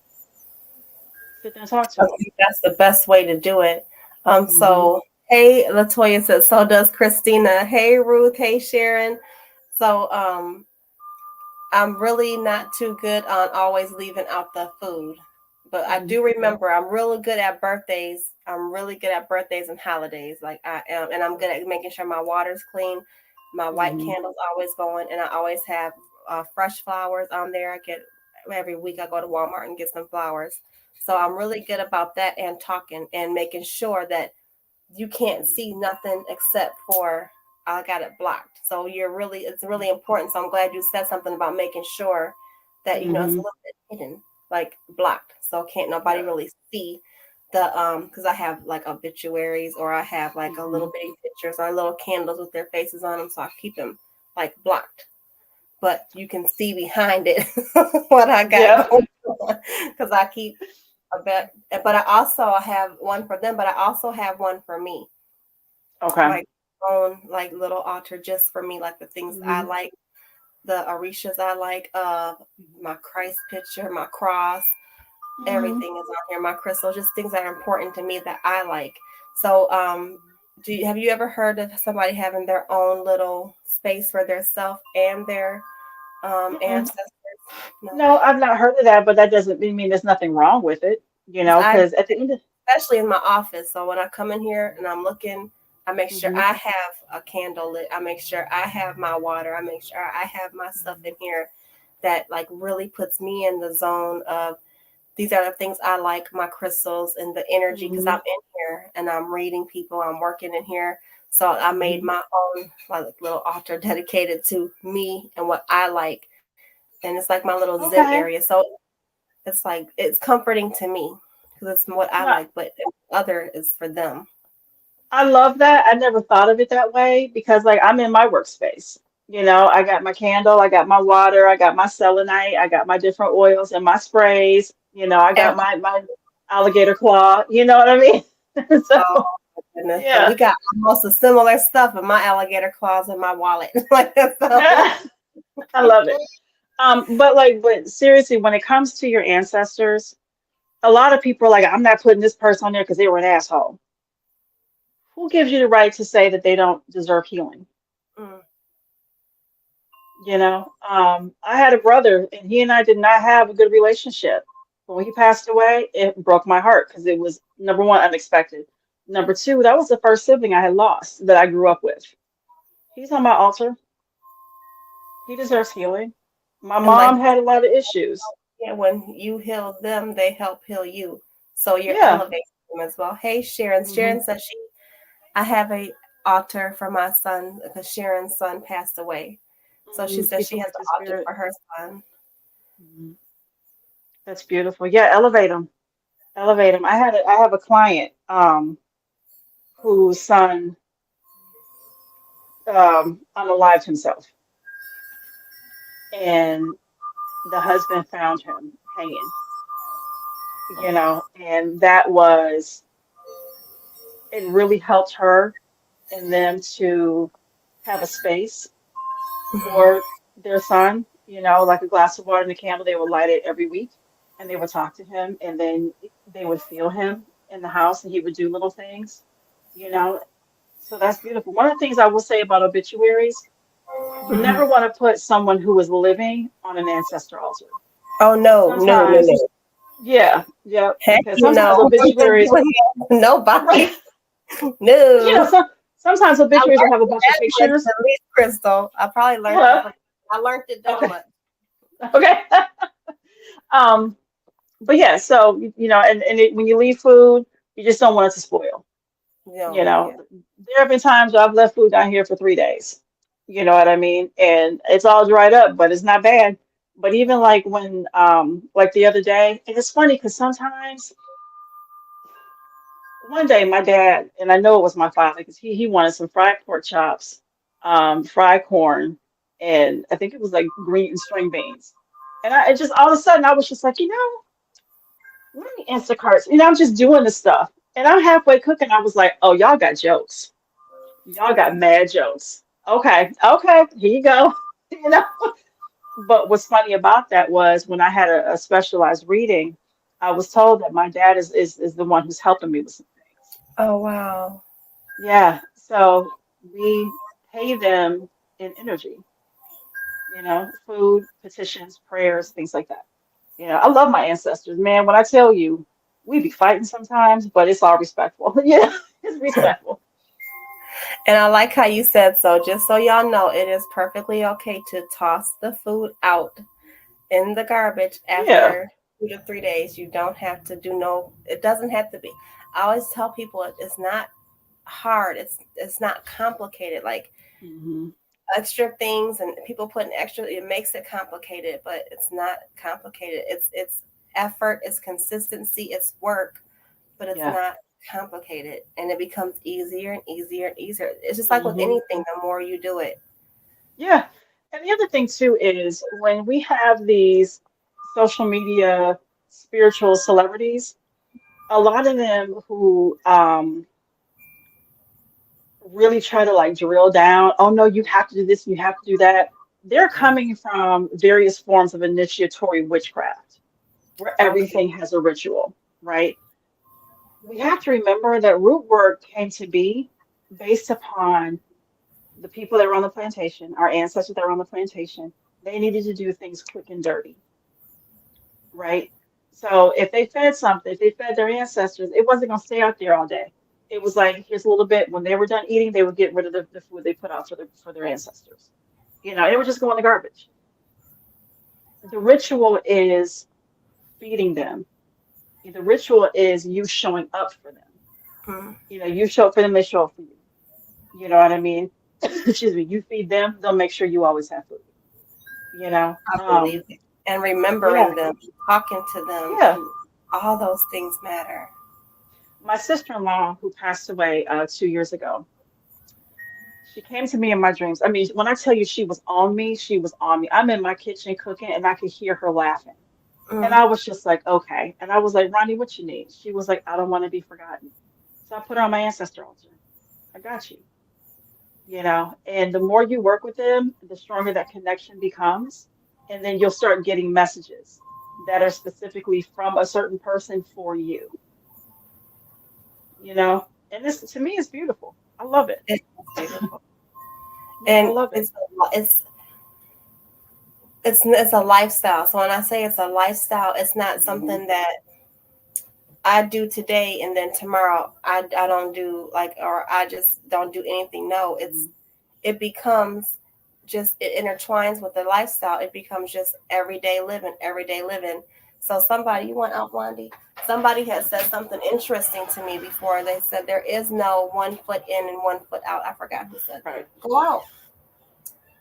Sit there and talk to I them. think that's the best way to do it. Hmm. So hey, Latoya says, so does Christina. Hey, Ruth. Hey, Sharon. So, I'm really not too good on always leaving out the food. But I Mhm. do remember I'm really good at birthdays. I'm really good at birthdays and holidays. Like I am, and I'm good at making sure my water's clean. My white Mhm. candles always going, and I always have fresh flowers on there. I get every week I go to Walmart and get some flowers. So I'm really good about that and talking and making sure that you can't Mhm. see nothing except for I got it blocked. So it's really important. So I'm glad you said something about making sure that it's a Mhm. little bit hidden, like blocked, so can't nobody Yeah. really see the because I have like obituaries or I have like a little Mhm. bitty pictures or little candles with their faces on them, so I keep them like blocked. But you can see behind it what I got Yeah. going on because I keep a bit. But I also have one for them, but I also have one for me, Okay. like own like little altar just for me, like the things I Mhm. like, the orishas I like, my Christ picture, my cross, Mhm. everything is on here. My crystals, just things that are important to me that I like. So, have you ever heard of somebody having their own little space for their self and their Mm-mm. ancestors? No, No, I've not heard of that, but that doesn't mean there's nothing wrong with it, 'cause I because at the end of. especially in my office. So when I come in here and I'm looking, I make sure Mhm. I have a candle lit. I make sure I have my water. I make sure I have my stuff in here that like really puts me in the zone of these are the things I like, my crystals and the energy because I'm Mhm. in here and I'm reading people, I'm working in here. So I made Mhm. my own like little altar dedicated to me and what I like. And it's like my little Zen Okay. area. So it's like it's comforting to me because it's what I No, like, but other is for them. I love that. I never thought of it that way because, like, I'm in my workspace. I got my candle, I got my water, I got my selenite, I got my different oils and my sprays. I got Every, my alligator claw. You know what I mean? oh So, my goodness. So we yeah. got almost a similar stuff in my alligator claws in my wallet. Like so. I love it. But seriously, when it comes to your ancestors, a lot of people are like, I'm not putting this person on there because they were an asshole. Who gives you the right to say that they don't deserve healing? Mm, I had a brother, and he and I did not have a good relationship. But when he passed away, it broke my heart because it was number one, unexpected. Number two, that was the first sibling I had lost that I grew up with. He's on my altar. He deserves healing. My and like mom had a lot of issues. yeah, when you heal them, they help heal you. So you're Yeah. elevating them as well. Hey, Sharon. Hmm. Sharon says I have a altar for my son because Sharon's son passed away. So she says Peace she and has light an to altar spirit. for her son. Mhm. That's beautiful. Yeah, elevate them. Elevate them. I have a client whose son unalived himself, and the husband found him hanging. And that was it really helped her and them to have a space for their son, like a glass of water and a candle. They would light it every week and they would talk to him, and then they would feel him in the house and he would do little things, you know. So that's beautiful. One of the things I will say about obituaries, you Mhm. never want to put someone who is living on an ancestor altar. Oh no, no, no, Sometimes, no. yeah, yeah, Heck, because sometimes obituaries, right? Nobody. You No. know, sometimes I obituaries will learned have a the bunch of bad ones pictures. at least, Crystal. I probably learned it Huh? from. I learned it dumb, Okay, but okay. Um, but yeah, so when you leave food, you just don't want it to spoil. no, yeah. There have been times where I've left food down here for 3 days. You know what I mean? And it's all dried up, but it's not bad. But even like when, like the other day, and it's funny because sometimes one day my dad, and I know it was my father, because he wanted some fried pork chops, fried corn, and I think it was like green and string beans. And it just all of a sudden I was just like, let me Instacart. I'm just doing the stuff. And I'm halfway cooking. I was like, oh, y'all got jokes. Y'all got mad jokes. Okay, okay, here you go. You know. But what's funny about that was when I had a specialized reading, I was told that my dad is the one who's helping me with some things. Oh wow. Yeah. So we pay them in energy. food, petitions, prayers, things like that. I love my ancestors, man. When I tell you, we be fighting sometimes, but it's all respectful. Yeah, it's respectful. And I like how you said so. Just so y'all know, it is perfectly okay to toss the food out in the garbage Yeah. after 2 to 3 days. You don't have to do no. It doesn't have to be. I always tell people it's not hard. It's not complicated. Like Hmm. extra things and people putting extra, it makes it complicated, but it's not complicated. It's effort, it's consistency, it's work, but it's Yeah. not complicated, and it becomes easier and easier and easier. It's just like with Hmm. anything, the more you do it. Yeah. And the other thing too is when we have these social media spiritual celebrities, a lot of them who really try to like drill down, oh no, you have to do this, you have to do that. They're coming from various forms of initiatory witchcraft where Okay. everything has a ritual, right? We have to remember that root work came to be based upon the people that were on the plantation, our ancestors that were on the plantation. They needed to do things quick and dirty, right? So if they fed something, if they fed their ancestors, it wasn't going to stay out there all day. It was like, here's a little bit. When they were done eating, they would get rid of the food they put out for their ancestors. It would just go in the garbage. The ritual is feeding them. The ritual is you showing up for them. Mm, You show up for them, they show up for you. You know what I mean? Excuse me. You feed them, they'll make sure you always have food. You know? I believe it. And Yeah, remembering them, talking to them, yeah. and all those things matter. My sister-in-law, who passed away 2 years ago, she came to me in my dreams. I mean, when I tell you she was on me, she was on me. I'm in my kitchen cooking and I could hear her laughing. And Mm, I was just like, okay. And I was like, Ronnie, what you need? She was like, I don't want to be forgotten. So I put her on my ancestor altar. I got you. And the more you work with them, the stronger that connection becomes. And then you'll start getting messages that are specifically from a certain person for you. And this to me is beautiful. I love it. it's beautiful, Yeah, I and love it. it's a lifestyle. So when I say it's a lifestyle, it's not Hmm. something that I do today and then tomorrow I don't do, like, or I just don't do anything. No, Hmm. it becomes just, it intertwines with the lifestyle. It becomes just everyday living. So Yeah. somebody, you want out, Blondie? Somebody has said something interesting to me before. They said there is no 1 foot in and 1 foot out. I forgot who said that. Right. Go out,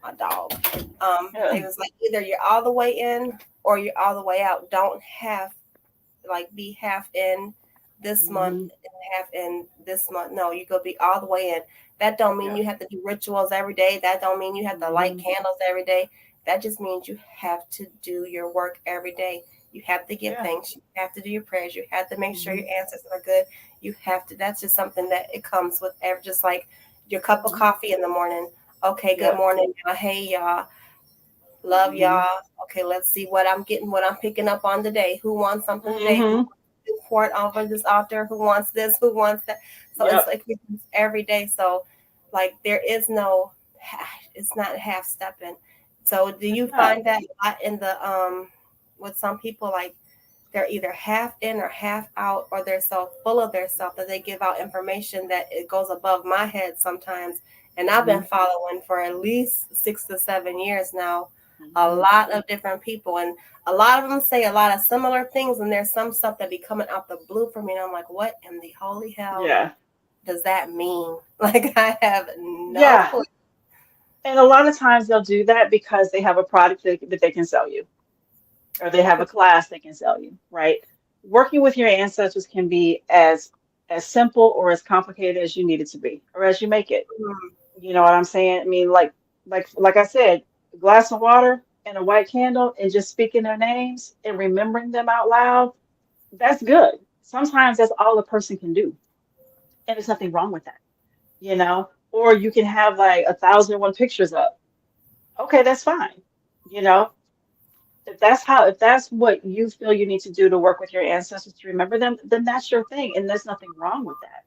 my dog. Yeah. They was like, either you're all the way in or you're all the way out. Don't have, like, be half in this month Hmm. and half in this month. No, you go be all the way in. That don't mean Yeah. you have to do rituals every day. That don't mean you have to light Hmm. candles every day. That just means you have to do your work every day. You have to give Yeah. thanks. You have to do your prayers. You have to make sure Hmm. your ancestors are good. You have to. That's just something that it comes with every, just like your cup of Hmm. coffee in the morning. Okay, good Yeah. morning, y'all. Hey, y'all. Love Hmm. y'all. Okay, let's see what I'm getting, what I'm picking up on today. Who wants something today? Who Hmm. wants to pour it over this altar? Who wants this? Who wants that? So it's Yep. like every day. So, like, there is no, it's not half stepping. So do It's you not. find that a lot in the with some people, like they're either half in or half out, or they're so full of their self that they give out information that it goes above my head sometimes. And I've been Hmm. following for at least 6 to 7 years now, a Hmm. lot of different people, and a lot of them say a lot of similar things. And there's some stuff that be coming out the blue for me, and I'm like, what in the holy hell Yeah. does that mean? Like, I have no Yeah. clue. And a lot of times they'll do that because they have a product that they can sell you, or they have a class they can sell you, right? Working with your ancestors can be as simple or as complicated as you need it to be, or as you make it. You know what I'm saying? I mean, like I said, a glass of water and a white candle and just speaking their names and remembering them out loud, that's good. Sometimes that's all a person can do. And there's nothing wrong with that. Or you can have like 1,001 pictures up. Okay, that's fine. You know, if that's what you feel you need to do to work with your ancestors to remember them, then that's your thing. And there's nothing wrong with that.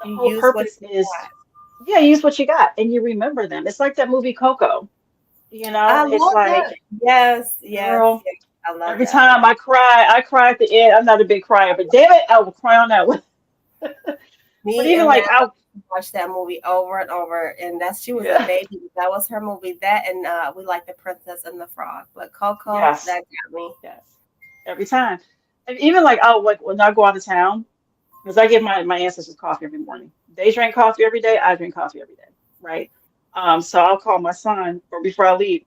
The You whole use what purpose you is, got. yeah, use what you got and you remember them. It's like that movie Coco. I It's love like, that. Yes, yes, girl, yes. I love every that. time I cry at the end. I'm not a big crier, but damn it, I will cry on that one. But Me even and like that I, watched that movie over and over, and she was a yeah, baby. That was her movie. That and we like The Princess and the Frog. But Coco, yes, that got me. yes, every time. And even like, oh, like when I go out of town, because I give my ancestors coffee every morning. They drink coffee every day. I drink coffee every day, right? So I'll call my son, or before I leave,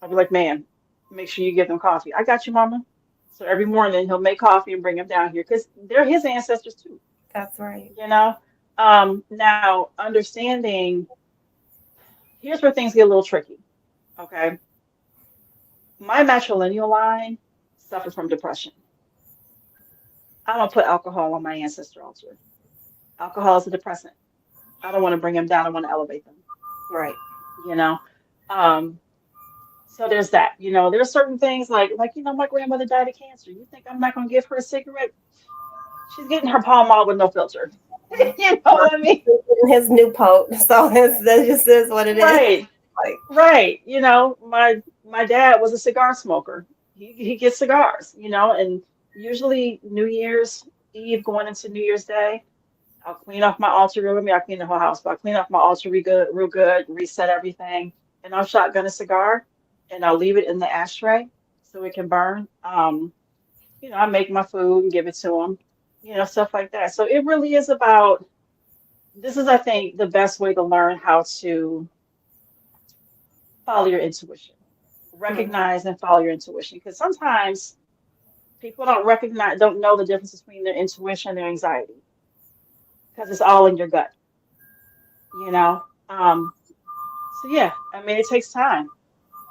I'll be like, man, make sure you give them coffee. I got you, mama. So every morning he'll make coffee and bring them down here because they're his ancestors too, That's right. you know? Now, understanding, here's where things get a little tricky, okay? My matrilineal line suffers from depression. I don't put alcohol on my ancestor altar. Alcohol is a depressant. I don't want to bring them down. I want to elevate them, Right. you know? Um, so there's that, there's certain things my grandmother died of cancer. You think I'm not going to give her a cigarette? She's getting her Pall Mall with no filter. You know what I mean? His new pope. So that just is what it is. Right, Like, right. My dad was a cigar smoker. He gets cigars, and usually New Year's Eve going into New Year's Day, I'll clean off my altar real good. I clean the whole house, but I clean off my altar real good, reset everything, and I'll shotgun a cigar and I'll leave it in the ashtray so it can burn. I make my food and give it to them, stuff like that. So it really is about this is, I think, the best way to learn how to follow your intuition, mm, recognize and follow your intuition. Because sometimes people don't know the difference between their intuition and their anxiety because it's all in your gut, you know. So yeah, I mean, it takes time,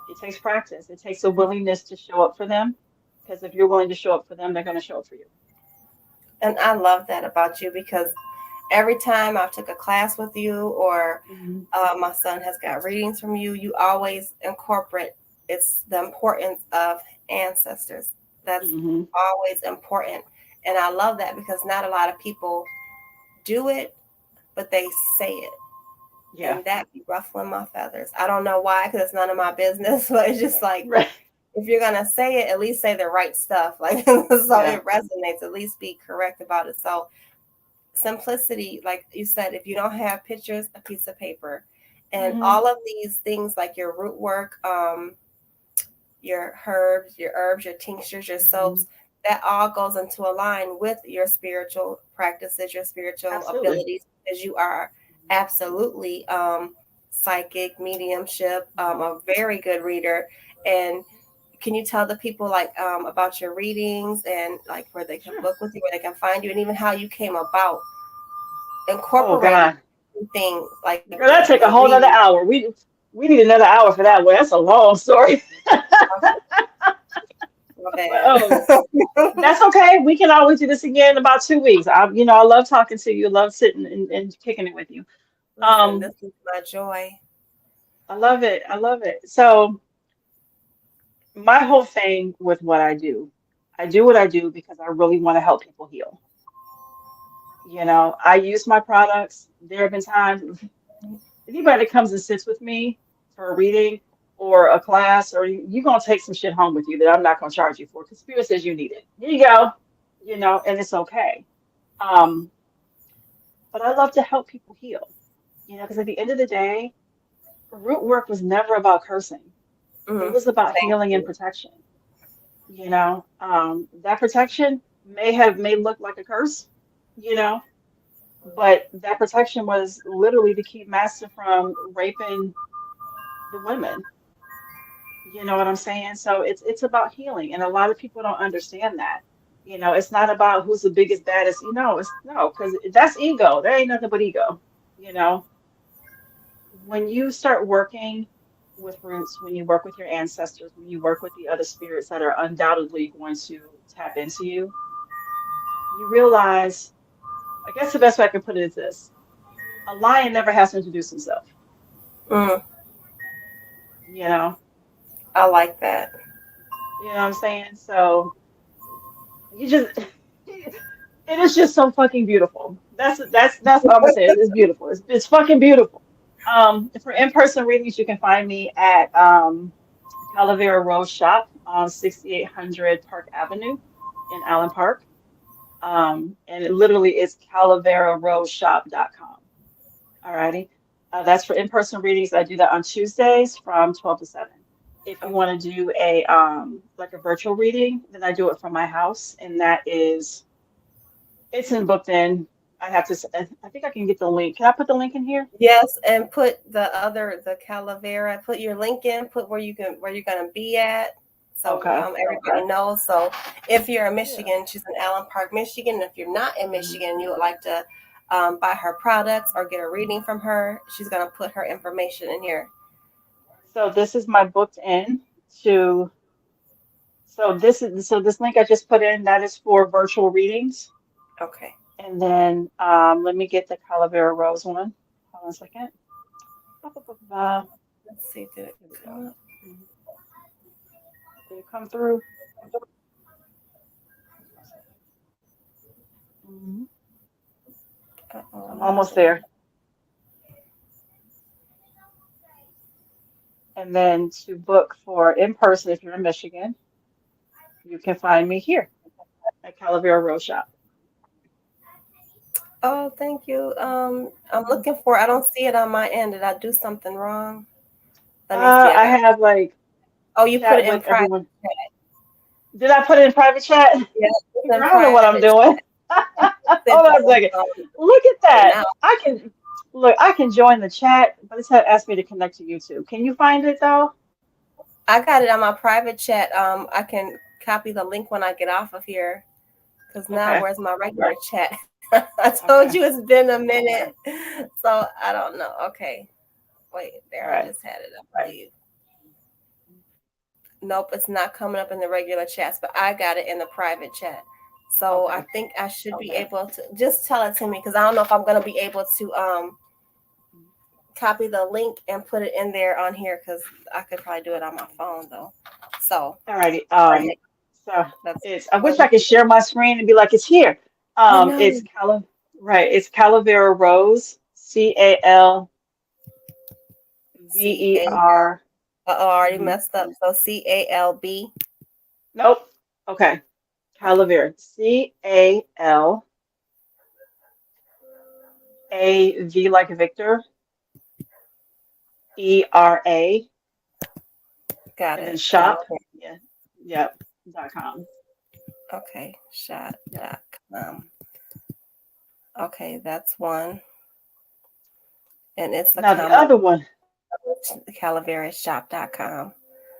it takes practice, it takes a willingness to show up for them. Because if you're willing to show up for them, they're going to show up for you. and I love that about you because every time I took a class with you or Hmm. my son has got readings from you, you always incorporate it's the importance of ancestors. That's Hmm. always important. And I love that because not a lot of people do it, but they say it. Yeah. And that be ruffling my feathers. I don't know why, because it's none of my business, but it's just like Right. if you're gonna say it, at least say the right stuff. Like so Yeah. it resonates, at least be correct about it. So simplicity, like you said, if you don't have pictures, a piece of paper. And Hmm. all of these things like your root work, your herbs, your tinctures, your Hmm. soaps, that all goes into a line with your spiritual practices, your spiritual Absolutely. abilities, as you are absolutely psychic, mediumship, a very good reader. And can you tell the people like about your readings and like where they can Sure. book with you, where they can find you, and even how you came about Oh incorporating God. things like Girl, that take a the whole nother reading? hour. We need another hour for that one. That's a long story. My But bad. that's okay. We can always do this again in about 2 weeks. I love talking to you. Love sitting and kicking it with you. Listen, Um, this is my joy. I love it. I love it. So my whole thing with what I do what I do because I really want to help people heal. I use my products. There have been times anybody that comes and sits with me for a reading or a class, or you're gonna take some shit home with you that I'm not gonna charge you for because Spirit says you need it. Here you go, and it's okay. Um, but I love to help people heal, because at the end of the day, root work was never about cursing. It Mm, was about thank healing and you. protection. That protection may look like a curse, you know, but that protection was literally to keep Master from raping the women. You know what I'm saying? So it's about healing, and a lot of people don't understand that. It's not about who's the biggest, baddest. It's no, because that's ego. There ain't nothing but ego. You know, when you start working with roots, when you work with your ancestors, when you work with the other spirits that are undoubtedly going to tap into you, you realize. I guess the best way I can put it is this: a lion never has to introduce himself. Mm, You know, I like that. you know what I'm saying? So you just it is just so fucking beautiful. That's all I'm gonna say. It's beautiful. It's fucking beautiful. For in-person readings, you can find me at Calavera Rose Shop on 6800 Park Avenue in Allen Park. And it literally is calaveraroseshop.com. Alrighty. That's for in-person readings. I do that on Tuesdays from 12 to 7. If you Okay. want to do a like a virtual reading, then I do it from my house, and it's in booked in. I have to. I think I can get the link. Can I put the link in here? Yes, and put the Calavera, put your link in, put where you're gonna be at, so Okay. everybody knows. So if you're in Yeah. Michigan, she's in Allen Park, Michigan. And if you're not in Mhm. Michigan, you would like to buy her products or get a reading from her, she's gonna put her information in here. So this is my booked in to. So this link I just put in, that is for virtual readings. Okay. And then let me get the Calavera Rose one. Hold on a second. Ba, ba, ba, ba. Let's see, did it Here we go. come up? Mhm. Did it come through? Mhm. Uh-oh, I'm not almost doing. there. And then to book for in person, if you're in Michigan, you can find me here at Calavera Rose Shop. Oh, thank you. I'm Mhm. looking for. I don't see it on my end. Did I do something wrong? Let me see. I I got. have like Oh, you put chat it in with private. everyone. Did I put it in private chat? Yeah, it's Girl, in I don't know what I'm private. doing. Sent Hold that on a second. on Look at right that. now. I can look, I can join the chat, but it's asked me to connect to YouTube. Can you find it though? I got it on my private chat. I can copy the link when I get off of here. Because now, Okay. where's my regular chat? I told you Okay. it's been a minute, so I don't know. Okay, wait, All there. I right. just had it. I believe. Nope, it's not coming up in the regular chats, but I got it in the private chat. So I Okay. think I should be able to just tell it to me because I don't know if I'm gonna be able to copy the link and put it in there on here because I could probably do it on my phone though. So All righty. right, So that's it's I wish I could share my screen and be like it's here. I know. It's right, it's Calavera Rose, C A. Calver. I already Mhm. messed up. So CALB. Nope. Okay. Okay, Calavera. CALAV like Victor, ERA, got and then it. shop. Yeah. Yep. .com. Okay, Yep. shot.com. Okay, that's one. And it's a Now the combo. other one, CalaveryShop.com.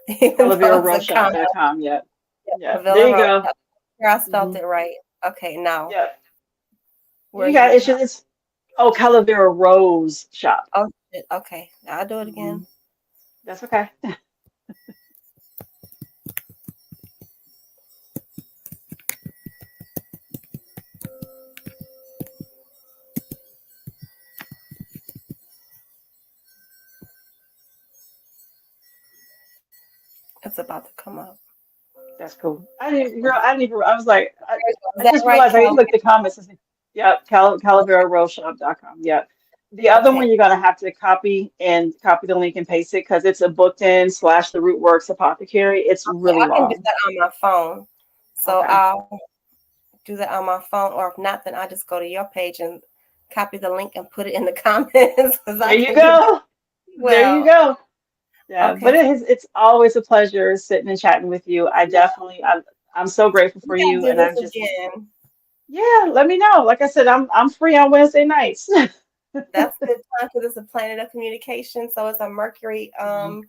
Even though it's a combo. CalaveroRoseShop.com. Yep. The Yep. There Villa you Road. go. Here I spelled Hmm. it right. Okay, now Yep. You where's got your it's just it's oh Calavera Rose Shop. oh shit. Okay, I'll do it Hmm. again. That's okay. It's about to come up. That's cool. I didn't, girl. I didn't even. I was like, Is I that just right, realized I Cal? didn't look at the comments. I said, yep, CalaveroRoseShop.com. Yep. The other one Okay. you're gonna have to copy the link and paste it because it's a booked in slash the Root Works Apothecary. It's Okay, really I can do long. that on my phone. So Okay. I'll do that on my phone, or if not, then I just go to your page and copy the link and put it in the comments because There I you can do that go. There you well. go. Yeah, but Okay, so it's always a pleasure sitting and chatting with you. I'm so grateful we for gotta you, do and this I'm just again. yeah. Let me know. Like I said, I'm free on Wednesday nights. That's a good time because it's a planet of communication. So it's a Mercury Mhm.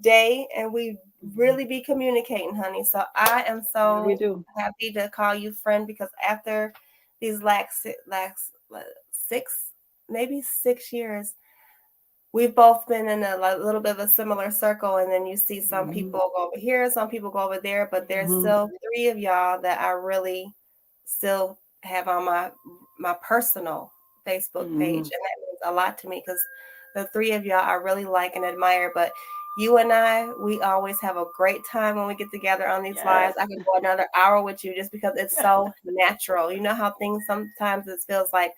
day, and we Mhm. really be communicating, honey. So I am Yeah, we so do. happy to call you friend because after these last 6, maybe 6 years, we've both been in a little bit of a similar circle. And then you see some Mhm. people go over here, some people go over there, but there's Mhm. still three of y'all that I really still have on my personal Facebook page, Mhm. and that means a lot to me because the three of y'all I really like and admire. But you and I, we always have a great time when we get together on these lives. Yes. I could go another hour with you just because it's so natural. You know how things sometimes it feels like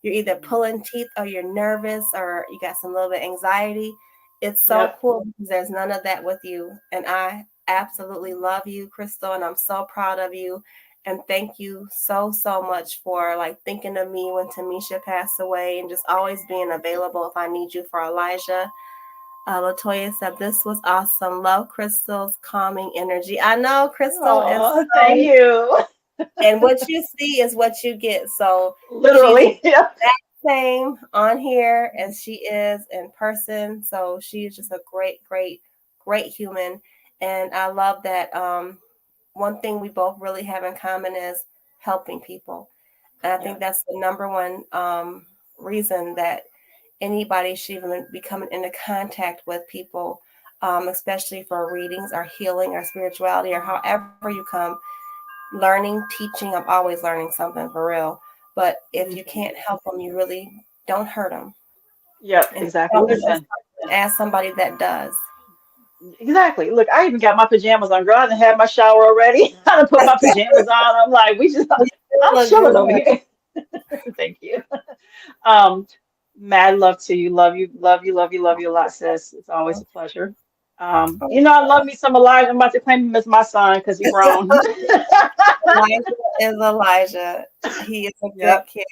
you're either pulling teeth or you're nervous or you got some little bit anxiety. It's so Yep. cool because there's none of that with you. And I absolutely love you, Krystal, and I'm so proud of you. And thank you so, so much for like thinking of me when Tamisha passed away and just always being available if I need you for Elijah. Latoya said, this was awesome. Love Krystal's calming energy. I know Krystal is Oh, thank so, you. and what you see is what you get. So she's Literally. Yeah. same on here as she is in person. So she's just a great, great, great human. And I love that one thing we both really have in common is helping people. And I think Yeah. that's the number one reason that anybody should even be coming into contact with people, especially for readings or healing or spirituality or however you come. Learning, teaching, I'm always learning something for real. But if you Mhm. can't help them, you really don't hurt them. Yep. And Exactly. Listen. ask somebody that does. Exactly. Look, I even got my pajamas on. Girl, I done had my shower already. I done put my pajamas on. I'm like, You I'm look chilling over good. here. Thank you. Um, Mad love to you. Love you. Love you. Love you. Love you a lot, sis. It's always a pleasure. I love me some Elijah. I'm about to claim him as my son because he grown. Elijah is Elijah. He is a good Yep. kid.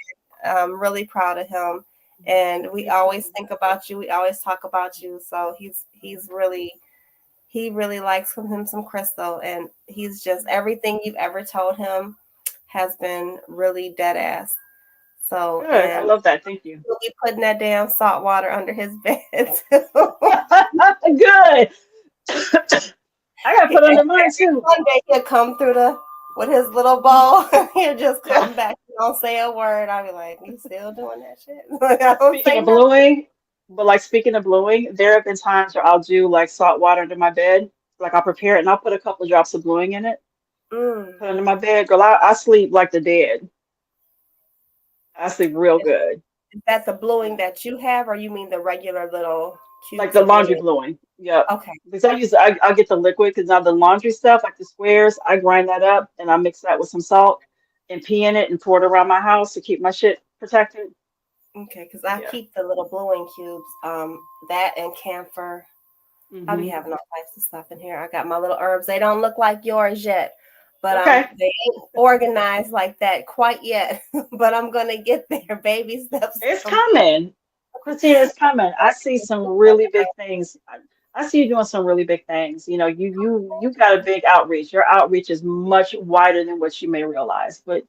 I'm really proud of him. And we Me too. always think about you. We always talk about you. So he's really he really likes him some Krystal, and he's just everything you've ever told him has been really dead ass. So Good. I and love that. Thank you. he'll be putting that damn salt water under his bed too. Good. I gotta put under mine too. One day he'll come through the with his little bowl. He'll just Yeah. come back. He don't say a word. I'll be like, "You still doing that shit?" Like, I don't Speaking say of nothing. bluing, but like speaking of bluing, there have been times where I'll do like salt water under my bed. Like I'll prepare it and I'll put a couple of drops of bluing in it, Mm. put it under my bed. Girl, I sleep like the dead. I sleep real good. Is that the bluing that you have, or you mean the regular little Like cubes the of laundry bluing? bluing. Yep. Okay. Because I'll get the liquid because now the laundry stuff, like the squares, I grind that up and I mix that with some salt and pee in it and pour it around my house to keep my shit protected. Okay, because I Yeah. keep the little bluing cubes, that and camphor. I'll be Hmm. having all types of stuff in here. I got my little herbs. They don't look like yours yet, but Okay. they ain't organized like that quite yet. But I'm gonna get there. Baby steps. It's coming. Christina, it's coming. I see some really big things. I see you doing some really big things. You got a big outreach. Your outreach is much wider than what you may realize. But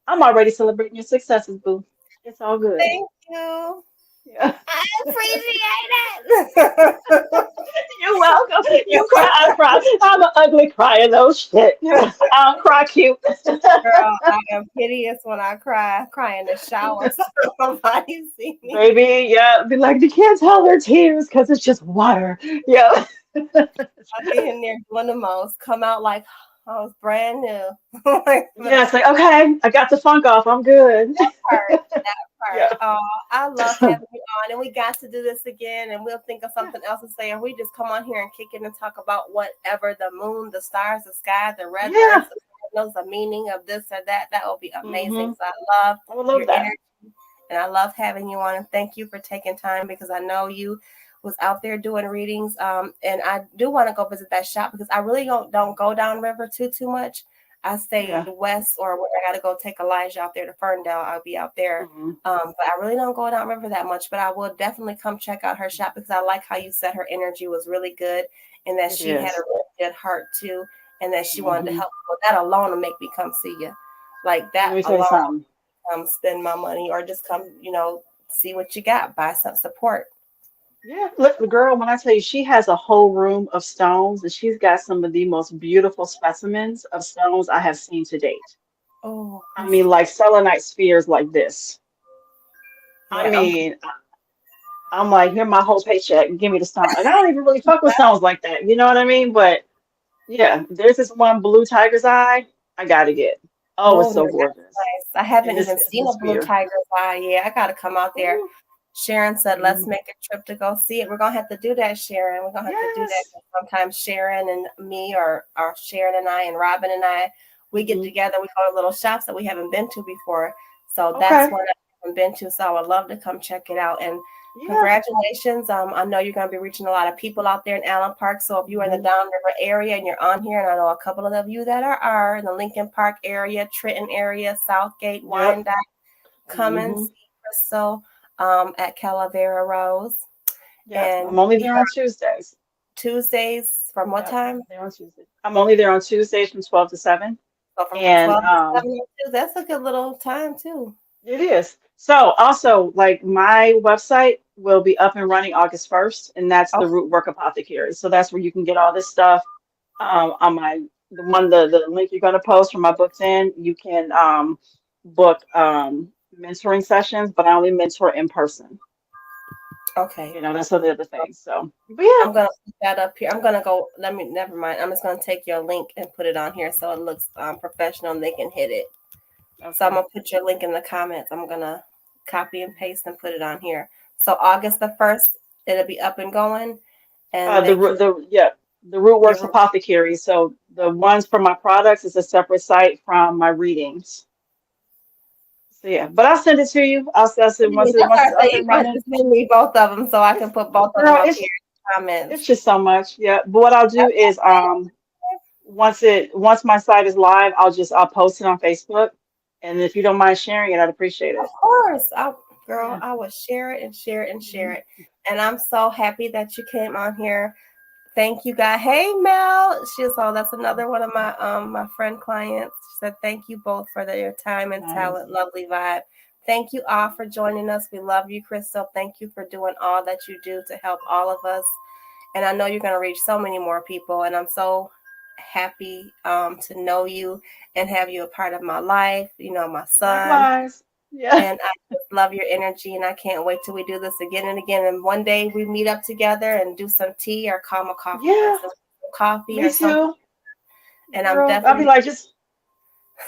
I'm already celebrating your successes, boo. It's all good. Thank you. Yeah. I appreciate it. You're welcome. You cry, I cry. I'm an ugly crying, though. Shit. I don't cry cute. Girl, I am hideous when I cry. I cry in the shower so nobody see me. Baby, yeah. Be like, they can't tell their tears because it's just water. Yeah. I be in there doing the most. Come out like I was brand new. Like, but Yeah, it's like, okay, I got the funk off. I'm good. part, that part. Yeah. I love having you on, and we got to do this again, and we'll think of something else to say, and we just come on here and kick it and talk about whatever the moon, the stars, the sky, the red Yeah. birds, knows the meaning of this or that. That will be amazing. Hmm. So I love I would your love that. energy, and I love having you on. And thank you for taking time because I know you was out there doing readings. And I do want to go visit that shop because I really don't go downriver too much. I stay Yeah. west, or when I got to go take Elijah out there to Ferndale, I'll be out there. Hmm. But I really don't go downriver that much. But I will definitely come check out her shop because I like how you said her energy was really good and that It she had a is. really good heart too, and that she wanted to Hmm. help people. That alone will make me come see you. Like Let that me tell you alone, something. spend my money or just come, see what you got, buy some support. Yeah, look, the girl, when I tell you, she has a whole room of stones, and she's got some of the most beautiful specimens of stones I have seen to date. Oh, I mean, Krystal. like selenite spheres like this. I Yeah, okay. mean, I'm like, here, my whole paycheck, give me the stone. And I don't even really fuck with stones like that. You know what I mean? But yeah, there's this one blue tiger's eye I gotta get. Oh, Oh, it's no, so that's gorgeous. nice. I And haven't it's even it's a seen a blue sphere. tiger's eye. Yeah, I got to come out there. Ooh. Sharon said, let's Mhm. make a trip to go see it. We're going to have to do that, Sharon. We're going to have to do that. Yes. 'Cause sometimes Sharon and me, or Sharon and I, and Robin and I, we get Hmm. together. We go to little shops that we haven't been to before. So that's Okay. one. haven't been to. So I would love to come check it out. And Yeah. congratulations. I know you're going to be reaching a lot of people out there in Allen Park. So if you're in the Downriver area and you're on here, and I know a couple of you that are in the Lincoln Park area, Trenton area, Southgate, Yep. Wyandotte, come and see Krystal at Calavera Rose. Yep. And I'm only there on Tuesdays. Tuesdays from what Yep. time? There on Tuesdays. I'm only there on Tuesdays from 12 to 7. So from And 12 to 7 too. That's a good little time too. it is. So also, like, my website will be up and running August 1st, and that's Oh, the Root Work Apothecary. So that's where you can get all this stuff. On my the link you're gonna post from my books in, you can book mentoring sessions, but I only mentor in person. okay. That's the other thing. So, but yeah. I'm gonna put that up here. I'm gonna go. Never mind. I'm just gonna take your link and put it on here so it looks professional and they can hit it. So I'm Okay. gonna put your link in the comments. I'm gonna copy and paste and put it on here. So August the 1st, it'll be up and going, and The they can. Ro- the yeah, the Root Works Your Apothecary. So the ones for my products is a separate site from my readings. So yeah, but I'll send it to you. I'll send that's once what it's I up say. You and might running. just send me both of them so I can put both of them Girl, up it's here in the comments. it's just so much. Yeah. But what I'll do That's is once my site is live, I'll post it on Facebook. And if you don't mind sharing it, I'd appreciate Of it. course, girl, Yeah. I will share it and share it and share Mhm. it. And I'm so happy that you came on here. Thank you, guys. Hey, Mel. That's another one of my friend clients. She said thank you both for your time and Nice. talent. Lovely vibe. Thank you all for joining us. We love you, Krystal. Thank you for doing all that you do to help all of us. And I know you're going to reach so many more people. And I'm so happy to know you and have you a part of my life. My son. Likewise. Yeah. And I just love your energy, and I can't wait till we do this again and again. And one day we meet up together and do some tea or calm a coffee Yeah. person, coffee Me or something. too. And I'm Girl, I'll be definitely like, just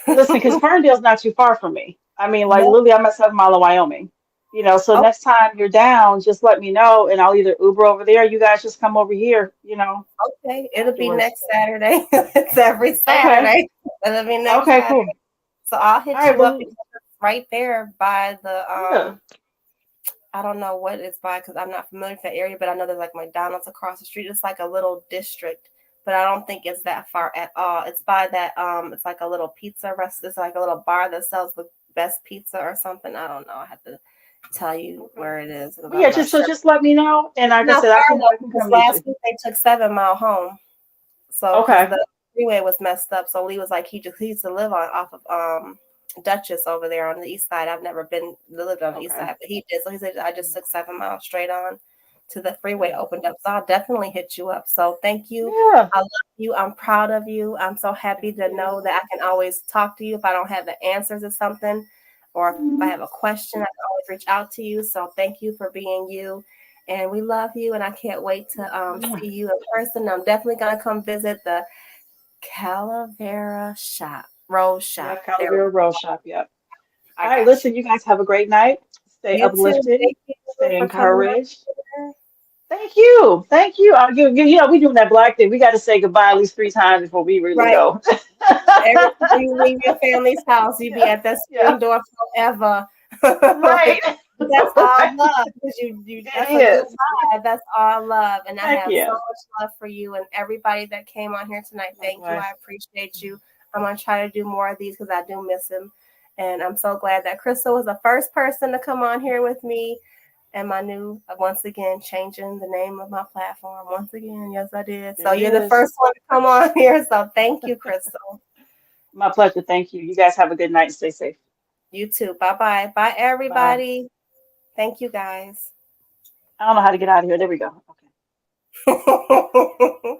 listen, because Ferndale's not too far from me. I mean, like, no, literally, I'm at 7 Mile of Wyoming. So oh, next time you're down, just let me know, and I'll either Uber over there. You guys just come over here. okay. It'll be Afterwards. next Saturday. It's every Okay. Saturday. It'll be next Okay. Saturday. Cool. So I'll All hit right. you up Well. because it's right there by the Yeah. I don't know what it's by because I'm not familiar with that area, but I know there's like McDonald's across the street. It's like a little district, but I don't think it's that far at all. It's by that it's like a little pizza rest. It's like a little bar that sells the best pizza or something. I don't know. I have to tell you Okay. where it is because Well, yeah. I'm not So sure. just let me know, and It's like I not said, I far can though I can because come meet last you. week they took 7 Mile home. So because Okay. the freeway was messed up, so Lee was like he used to live on off of Dutchess over there on the east side. I've never been lived on the east Okay. side, but he did. So he said I just took 7 miles straight on to the freeway Good. opened up. So I'll definitely hit you up. So thank you. Yeah. I love you. I'm proud of you. I'm so happy Thank to you. know that I can always talk to you if I don't have the answers to something or if I Mhm. have a question, I can always reach out to you. So thank you for being you. And we love you. And I can't wait to Mwah. see you in person. I'm definitely going to come visit the Calavera shop, Rose Yeah. shop. There we Calavera Roll Shop. Yep. go. I All right. got you. Listen, you guys have a great night. Stay You too. uplifted. Thank you Stay for coming on encouraged. here. Thank you. Thank you. We doing that black thing. We got to say goodbye at least 3 times before we really Right. go. Every time you leave your family's house, you be Yeah. at that Yeah. screen door forever. Right. Like, that's all Right. love because you It that's a good is. vibe. That's all love. And I Heck have so yeah. much love for you and everybody that came on here tonight. Thank you. I Likewise. appreciate you. I'm gonna try to do more of these because I do miss him. And I'm so glad that Krystal was the first person to come on here with me. And my new, once again, changing the name of my platform. Once again, yes, I did. So It you're the is. first one to come on here. So thank you, Krystal. My pleasure. Thank you. You guys have a good night. Stay safe. You too. Bye bye. Bye, Bye. everybody. Thank you, guys. I don't know how to get out of here. There we go. Okay.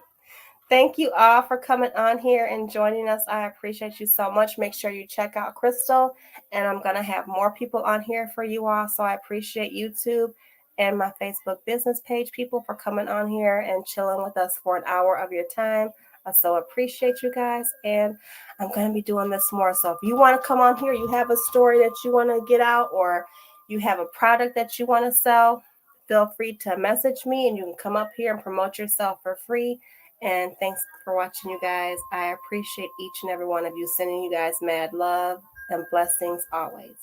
Thank you all for coming on here and joining us. I appreciate you so much. Make sure you check out Krystal, and I'm going to have more people on here for you all. So I appreciate YouTube and my Facebook business page people for coming on here and chilling with us for an hour of your time. I so appreciate you guys, and I'm going to be doing this more. So if you want to come on here, you have a story that you want to get out, or you have a product that you want to sell, feel free to message me, and you can come up here and promote yourself for free. And thanks for watching, you guys. I appreciate each and every one of you. Sending you guys mad love and blessings always.